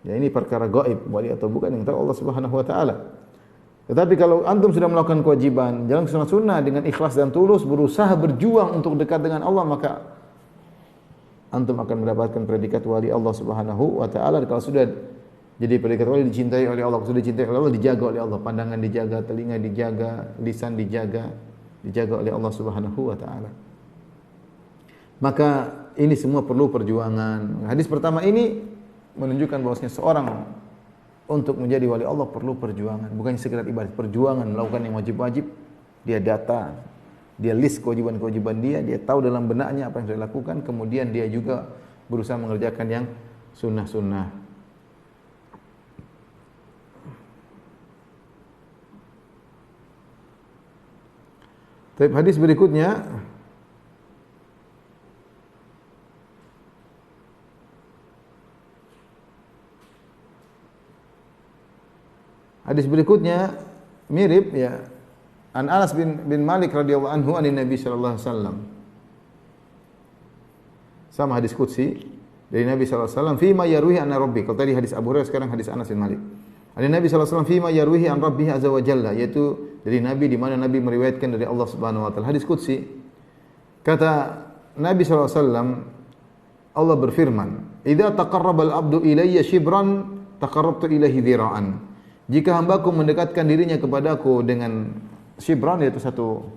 [SPEAKER 1] Ya ini perkara gaib, wali atau bukan yang tahu Allah Subhanahu wa taala. Tetapi kalau antum sudah melakukan kewajiban, jalan sunnah dengan ikhlas dan tulus, berusaha berjuang untuk dekat dengan Allah, maka antum akan mendapatkan predikat wali Allah Subhanahu wa taala. Kalau sudah jadi predikat wali, dicintai oleh Allah, sudah dicintai oleh Allah, dijaga oleh Allah, pandangan dijaga, telinga dijaga, lisan dijaga oleh Allah Subhanahu wa taala. Maka ini semua perlu perjuangan. Hadis pertama ini menunjukkan bahwasanya seorang untuk menjadi wali Allah perlu perjuangan, bukan sekedar ibadah, perjuangan melakukan yang wajib-wajib, dia data, dia list kewajiban-kewajiban dia tahu dalam benaknya apa yang sudah dilakukan, kemudian dia juga berusaha mengerjakan yang sunnah-sunnah. Tapi hadis berikutnya mirip ya. An Anas bin Malik radhiyallahu anhu anin Nabi sallallahu alaihi wasallam. Sama hadis qudsi dari Nabi sallallahu alaihi wasallam, "Fima yarwihi an rabbi." Kalau tadi hadis Abu Hurairah, sekarang hadis Anas bin Malik. Dari Nabi sallallahu alaihi wasallam, "Fima yarwihi an rabbih azza wa jalla," yaitu dari Nabi di mana Nabi meriwayatkan dari Allah Subhanahu wa taala. Hadis qudsi. Kata Nabi sallallahu alaihi wasallam, Allah berfirman, "Idza taqarraba al-'abdu ilayya shibran, taqarrabtu ilaihi dhira'an." Jika hambaku mendekatkan dirinya kepadaku dengan shibran, yaitu satu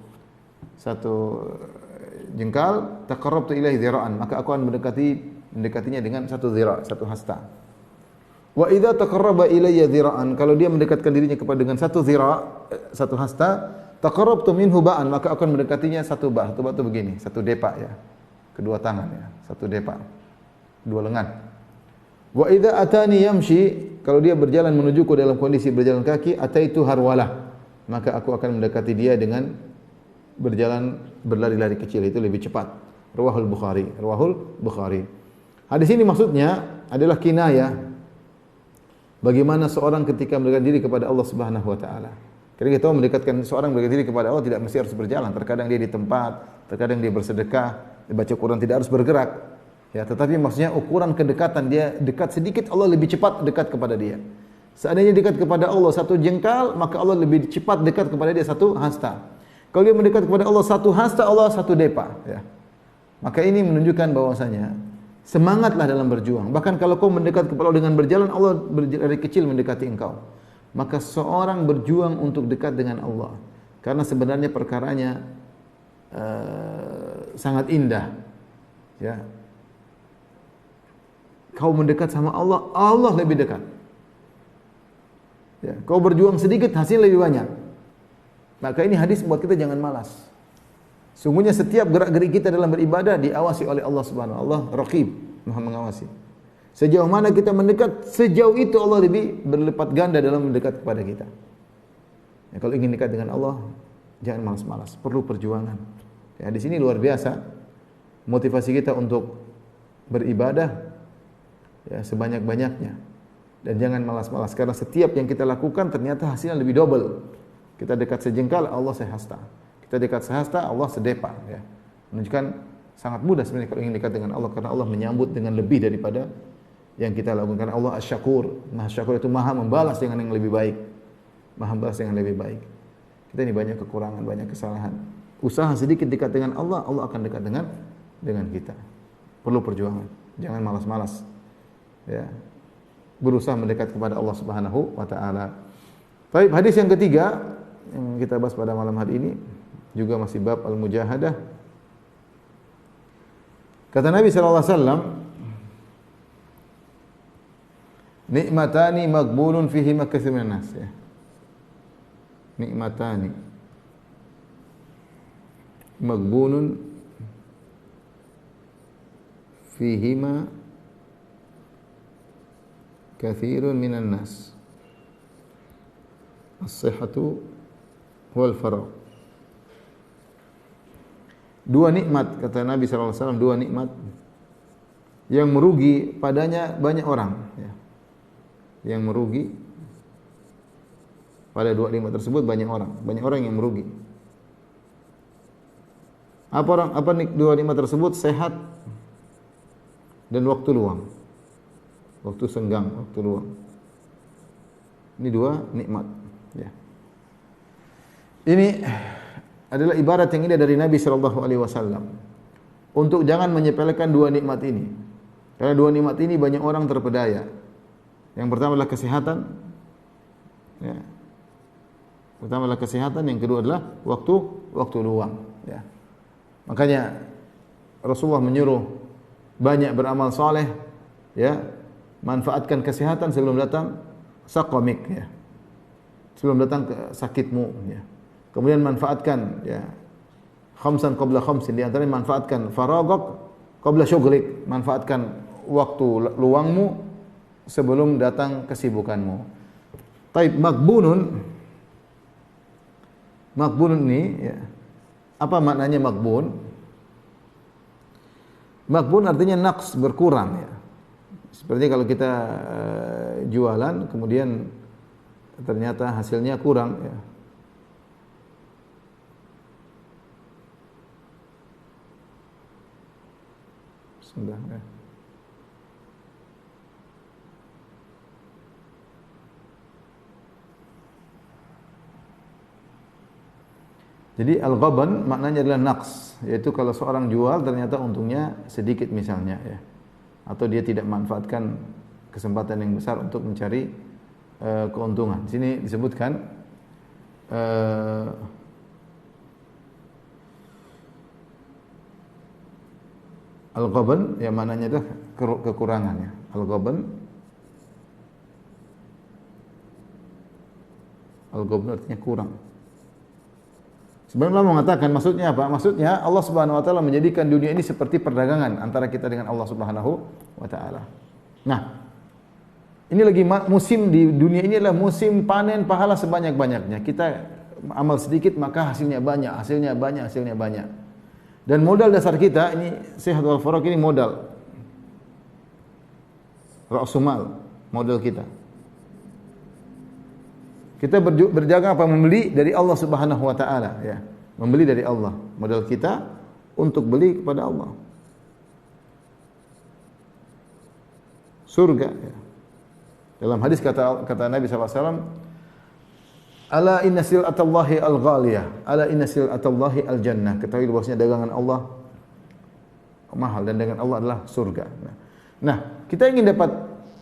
[SPEAKER 1] jengkal, taqarrabtu ilaihi dhira'an, maka aku akan mendekatinya dengan satu dhira', satu hasta. Wa idza taqarraba ilayya dhira'an, kalau dia mendekatkan dirinya kepada dengan satu dhira', satu hasta, taqarrabtu minhu ba'an, maka akan mendekatinya satu ba'. Satu ba' itu begini, satu depa ya. Kedua tangan ya, satu depa. Dua lengan. Wa idza atani yamshi, kalau dia berjalan menujuku dalam kondisi berjalan kaki, ataitu harwalah, maka aku akan mendekati dia dengan berjalan berlari-lari kecil, itu lebih cepat. Rawahul Bukhari. Hadis ini maksudnya adalah kinayah bagaimana seorang ketika mendekatkan diri kepada Allah Subhanahu wa taala. Karena kita tahu mendekatkan seorang mendekatkan diri kepada Allah tidak mesti harus berjalan. Terkadang dia di tempat, terkadang dia bersedekah, dia baca Quran, tidak harus bergerak. Ya, tetapi maksudnya ukuran kedekatan, dia dekat sedikit, Allah lebih cepat dekat kepada dia. Seandainya dekat kepada Allah satu jengkal, maka Allah lebih cepat dekat kepada dia satu hasta. Kalau dia mendekat kepada Allah satu hasta, Allah satu depa. Ya. Maka ini menunjukkan bahwasanya semangatlah dalam berjuang. Bahkan kalau kau mendekat kepada Allah dengan berjalan, Allah dari kecil mendekati engkau. Maka seorang berjuang untuk dekat dengan Allah, karena sebenarnya perkaranya sangat indah. Ya. Kau mendekat sama Allah, Allah lebih dekat. Ya, kau berjuang sedikit, hasil lebih banyak. Maka ini hadis buat kita jangan malas. Sungguhnya setiap gerak-gerik kita dalam beribadah diawasi oleh Allah Subhanahu wa taala. Allah Raqib, Maha mengawasi. Sejauh mana kita mendekat, sejauh itu Allah lebih berlipat ganda dalam mendekat kepada kita. Ya, kalau ingin dekat dengan Allah, jangan malas-malas, perlu perjuangan. Ya, di sini luar biasa motivasi kita untuk beribadah ya sebanyak-banyaknya. Dan jangan malas-malas, karena setiap yang kita lakukan ternyata hasilnya lebih double. Kita dekat sejengkal, Allah sehasta. Kita dekat sehasta, Allah sedepa. Ya. Menunjukkan sangat mudah sebenarnya kalau ingin dekat dengan Allah, karena Allah menyambut dengan lebih daripada yang kita lakukan. Karena Allah Asy-Syakur. Maha Syakur itu maha membalas dengan yang lebih baik. Maha membalas dengan lebih baik. Kita ini banyak kekurangan, banyak kesalahan. Usaha sedikit dekat dengan Allah, Allah akan dekat dengan kita. Perlu perjuangan. Jangan malas-malas. Ya. Berusaha mendekat kepada Allah Subhanahu wa taala. Baik, hadis yang ketiga yang kita bahas pada malam hari ini juga masih bab al-mujahadah. Kata Nabi sallallahu alaihi wasallam, nikmatani maghbunun fihi katsirun minan nas. Ya. Nikmatani maghbunun fihima katsirun minan nas. As-sihhatu wal faragh. Dua nikmat, kata Nabi sallallahu alaihi wasallam, dua nikmat yang merugi padanya banyak orang, ya. yang merugi pada dua nikmat tersebut banyak orang yang merugi. Apa dua nikmat tersebut? Sehat dan waktu luang. Waktu senggang, waktu luang. Ini dua nikmat, ya. Ini adalah ibarat yang indah dari Nabi sallallahu alaihi wasallam untuk jangan menyepelekan dua nikmat ini. Karena dua nikmat ini banyak orang terpedaya. Yang pertama adalah kesehatan, ya. Pertama adalah kesehatan, yang kedua adalah waktu luang, ya. Makanya Rasulullah menyuruh banyak beramal saleh, ya. Manfaatkan kesehatan sebelum datang saqamik, ya. Sebelum datang ke sakitmu, ya. Kemudian manfaatkan, ya, khamsan qabla khamsin, di antaranya manfaatkan faragak qabla syughlik, manfaatkan waktu luangmu sebelum datang kesibukanmu. Taib, makbunun ini, ya. Apa maknanya makbun? Makbun artinya naqs, berkurang, ya. Seperti kalau kita jualan kemudian ternyata hasilnya kurang, ya. Sudah, ya. Jadi al-ghaban maknanya adalah naqs, yaitu kalau seorang jual ternyata untungnya sedikit misalnya, ya. Atau dia tidak manfaatkan kesempatan yang besar untuk mencari keuntungan. Di sini disebutkan al-ghaban, yang maknanya adalah kekurangannya. Al-ghaban artinya kurang. Sebenarnya Allah mengatakan maksudnya apa? Maksudnya Allah Subhanahu wa taala menjadikan dunia ini seperti perdagangan antara kita dengan Allah Subhanahu wa taala. Nah, ini lagi musim di dunia ini adalah musim panen pahala sebanyak-banyaknya. Kita amal sedikit maka hasilnya banyak. Dan modal dasar kita ini Sehat wal Faragh ini modal. Ra'sumal, modal kita. Kita berjaga apa? Membeli dari Allah Subhanahu wa taala, ya. Membeli dari Allah. Modal kita untuk beli kepada Allah. Surga, ya. Dalam hadis kata Nabi SAW, ala inna sil'atallahi al-ghaliyah, ala inna sil'atallahi al-jannah. Ketahui bahwasanya dagangan Allah mahal dan dagangan Allah adalah surga. Nah, kita ingin dapat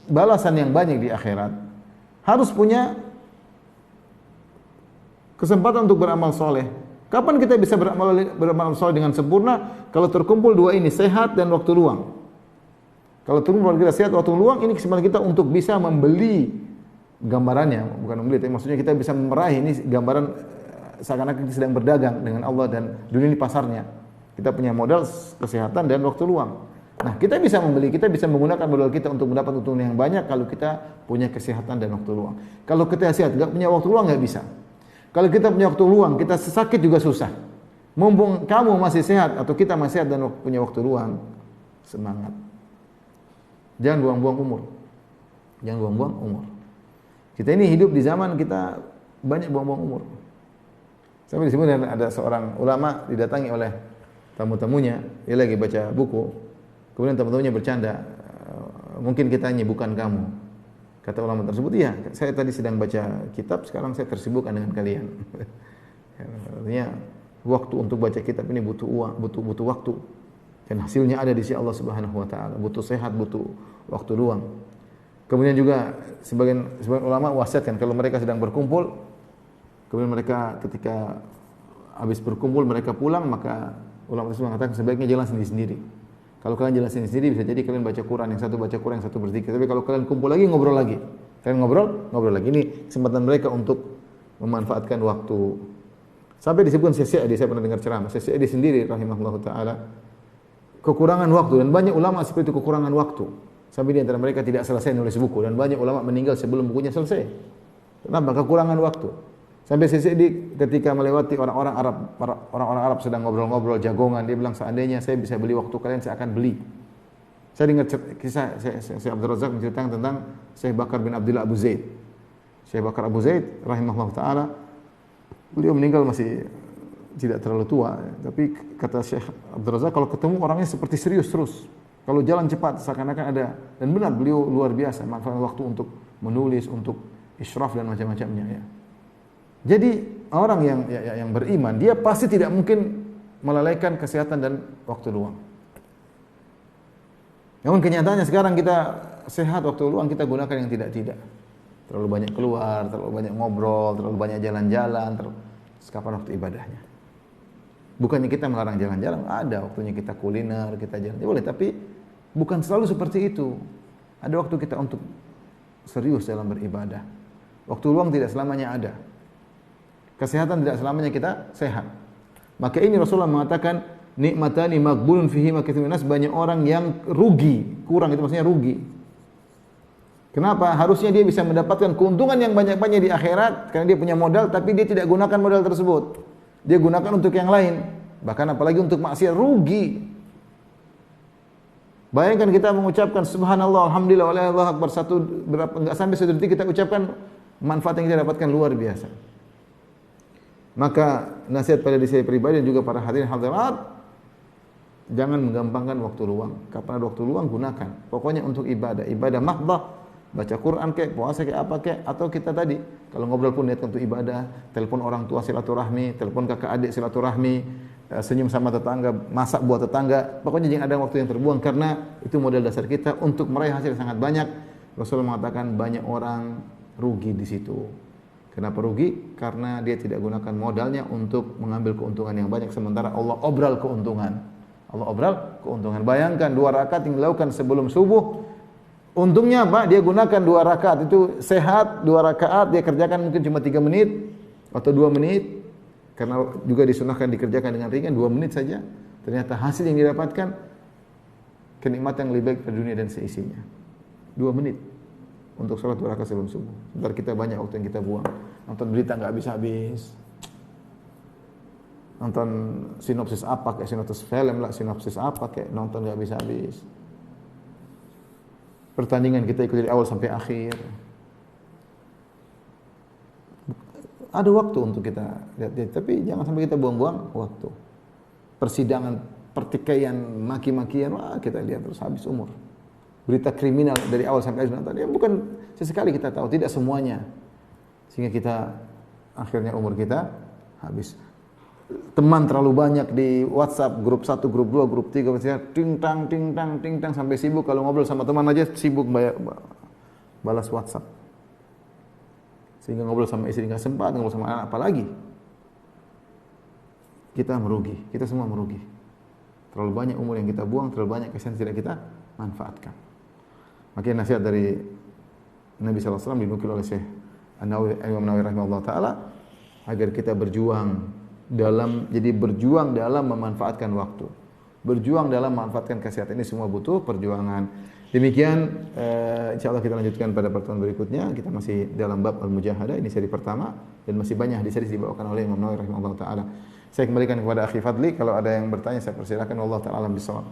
[SPEAKER 1] balasan yang banyak di akhirat, harus punya kesempatan untuk beramal soleh. Kapan kita bisa beramal soleh dengan sempurna? Kalau terkumpul dua ini, sehat dan waktu luang. Kalau terkumpul kita sehat, waktu luang, ini kesempatan kita untuk bisa membeli gambarannya, bukan membeli, tapi maksudnya kita bisa meraih ini gambaran seakan-akan kita sedang berdagang dengan Allah dan dunia ini pasarnya. Kita punya modal kesehatan dan waktu luang. Nah, kita bisa membeli, kita bisa menggunakan modal kita untuk mendapat untung yang banyak kalau kita punya kesehatan dan waktu luang. Kalau kita sehat, enggak punya waktu luang, enggak bisa. Kalau kita punya waktu luang, kita sakit juga susah. Mumpung kamu masih sehat atau kita masih sehat dan punya waktu luang, semangat. Jangan buang-buang umur. Jangan buang-buang umur. Kita ini hidup di zaman kita banyak buang-buang umur. Sampai disebut ada seorang ulama didatangi oleh tamu-tamunya, dia lagi baca buku. Kemudian tamu-tamunya bercanda, mungkin kita bukan kamu. Kata ulama tersebut, iya, saya tadi sedang baca kitab, sekarang saya tersibukkan dengan kalian. Artinya waktu untuk baca kitab ini butuh uang, butuh waktu. Dan hasilnya ada di sisi Allah Subhanahu wa taala. Butuh sehat, butuh waktu luang. Kemudian juga sebagian ulama wasiatkan kalau mereka sedang berkumpul, kemudian mereka ketika habis berkumpul mereka pulang, maka ulama tersebut mengatakan sebaiknya jalan sendiri-sendiri. Kalau kalian jalan sendiri bisa jadi kalian baca Quran, yang satu baca Quran, yang satu berzikir. Tapi kalau kalian kumpul lagi, ngobrol lagi. Kalian ngobrol lagi. Ini kesempatan mereka untuk memanfaatkan waktu. Sampai disebutkan Syekh Sa'di, saya pernah dengar ceramah. Syekh Sa'di sendiri rahimahullahu taala kekurangan waktu, dan banyak ulama seperti itu kekurangan waktu. Sampai di antara mereka tidak selesai nulis buku, dan banyak ulama meninggal sebelum bukunya selesai. Kenapa? Kekurangan waktu. Sampai Sa'di ketika melewati orang-orang Arab sedang ngobrol-ngobrol jagongan, dia bilang seandainya saya bisa beli waktu kalian, saya akan beli. Saya dengar kisah Syekh Abdul Razak menceritakan tentang Syekh Bakar bin Abdullah Abu Zaid. Syekh Bakar Abu Zaid rahimahullah taala, beliau meninggal masih tidak terlalu tua, tapi kata Syekh Abdul Razak, kalau ketemu orangnya seperti serius terus. Kalau jalan cepat seakan-akan ada, dan benar beliau luar biasa manfaat waktu untuk menulis, untuk isyraf dan macam-macamnya ya. Jadi orang yang beriman dia pasti tidak mungkin melalaikan kesehatan dan waktu luang. Namun kenyataannya sekarang kita sehat, waktu luang kita gunakan yang tidak-tidak. Terlalu banyak keluar, terlalu banyak ngobrol, terlalu banyak jalan-jalan, kapan waktu ibadahnya? Bukannya kita melarang jalan-jalan, ada waktunya kita kuliner, kita jalan, boleh, tapi bukan selalu seperti itu. Ada waktu kita untuk serius dalam beribadah. Waktu luang tidak selamanya ada. Kesehatan tidak selamanya kita sehat. Maka ini Rasulullah mengatakan, nikmatani maqbulun fihi ma katsirun nas, banyak orang yang rugi, kurang itu maksudnya rugi. Kenapa? Harusnya dia bisa mendapatkan keuntungan yang banyak-banyak di akhirat karena dia punya modal, tapi dia tidak gunakan modal tersebut. Dia gunakan untuk yang lain. Bahkan apalagi untuk maksiat, rugi. Bayangkan kita mengucapkan subhanallah, alhamdulillah, wallahu akbar, enggak sampai 1 detik kita ucapkan, manfaat yang kita dapatkan luar biasa. Maka nasihat pada diri saya pribadi dan juga para hadirin hadirat, jangan menggampangkan waktu luang. Kapan ada waktu luang, gunakan. Pokoknya untuk ibadah, ibadah mahdhah, baca Quran kek, puasa kek, apa kek, atau kita tadi kalau ngobrol pun niat untuk ibadah, telepon orang tua silaturahmi, telepon kakak adik silaturahmi, senyum sama tetangga, masak buat tetangga. Pokoknya jangan ada waktu yang terbuang, karena itu modal dasar kita untuk meraih hasil yang sangat banyak. Rasulullah mengatakan banyak orang rugi di situ. Kenapa rugi? Karena dia tidak gunakan modalnya untuk mengambil keuntungan yang banyak, sementara Allah obral keuntungan. Allah obral keuntungan. Bayangkan 2 rakaat yang dilakukan sebelum subuh, untungnya apa? Dia gunakan 2 rakaat itu sehat, 2 rakaat dia kerjakan mungkin cuma 3 menit atau 2 menit, karena juga disunahkan dikerjakan dengan ringan 2 menit saja. Ternyata hasil yang didapatkan kenikmatan yang lebih baik pada dunia dan seisinya. 2 menit untuk sholat 2 rakaat sebelum subuh. Sebentar kita banyak waktu yang kita buang. Nonton berita nggak habis-habis. Nonton sinopsis apa kayak sinopsis film lah, sinopsis apa kayak nonton nggak habis-habis. Pertandingan kita ikuti dari awal sampai akhir. Ada waktu untuk kita lihat, tapi jangan sampai kita buang-buang waktu. Persidangan, pertikaian, maki-makian, wah kita lihat terus habis umur. Berita kriminal dari awal sampai akhir nonton, ya bukan sesekali kita tahu, tidak semuanya. Sehingga kita akhirnya umur kita habis. Teman terlalu banyak di WhatsApp, grup 1, grup 2, grup 3, ting tang sampai sibuk kalau ngobrol sama teman aja sibuk balas WhatsApp. Sehingga ngobrol sama istri enggak sempat, ngobrol sama anak apalagi. Kita merugi, kita semua merugi. Terlalu banyak umur yang kita buang, terlalu banyak kesehatan tidak kita manfaatkan. Makanya nasihat dari Nabi SAW dinukil oleh Syekh Imam Nawawi rahimahullah ta'ala, agar kita berjuang dalam memanfaatkan waktu. Berjuang dalam memanfaatkan kesehatan, ini semua butuh perjuangan. Demikian insyaallah kita lanjutkan pada pertemuan berikutnya. Kita masih dalam bab al-mujahadah, ini seri pertama dan masih banyak hadis dibawakan oleh Imam Nawawi rahimahullah ta'ala. Saya kembalikan kepada Akhi Fadli, kalau ada yang bertanya saya persilakan. Wallahu ta'ala alam bisawab.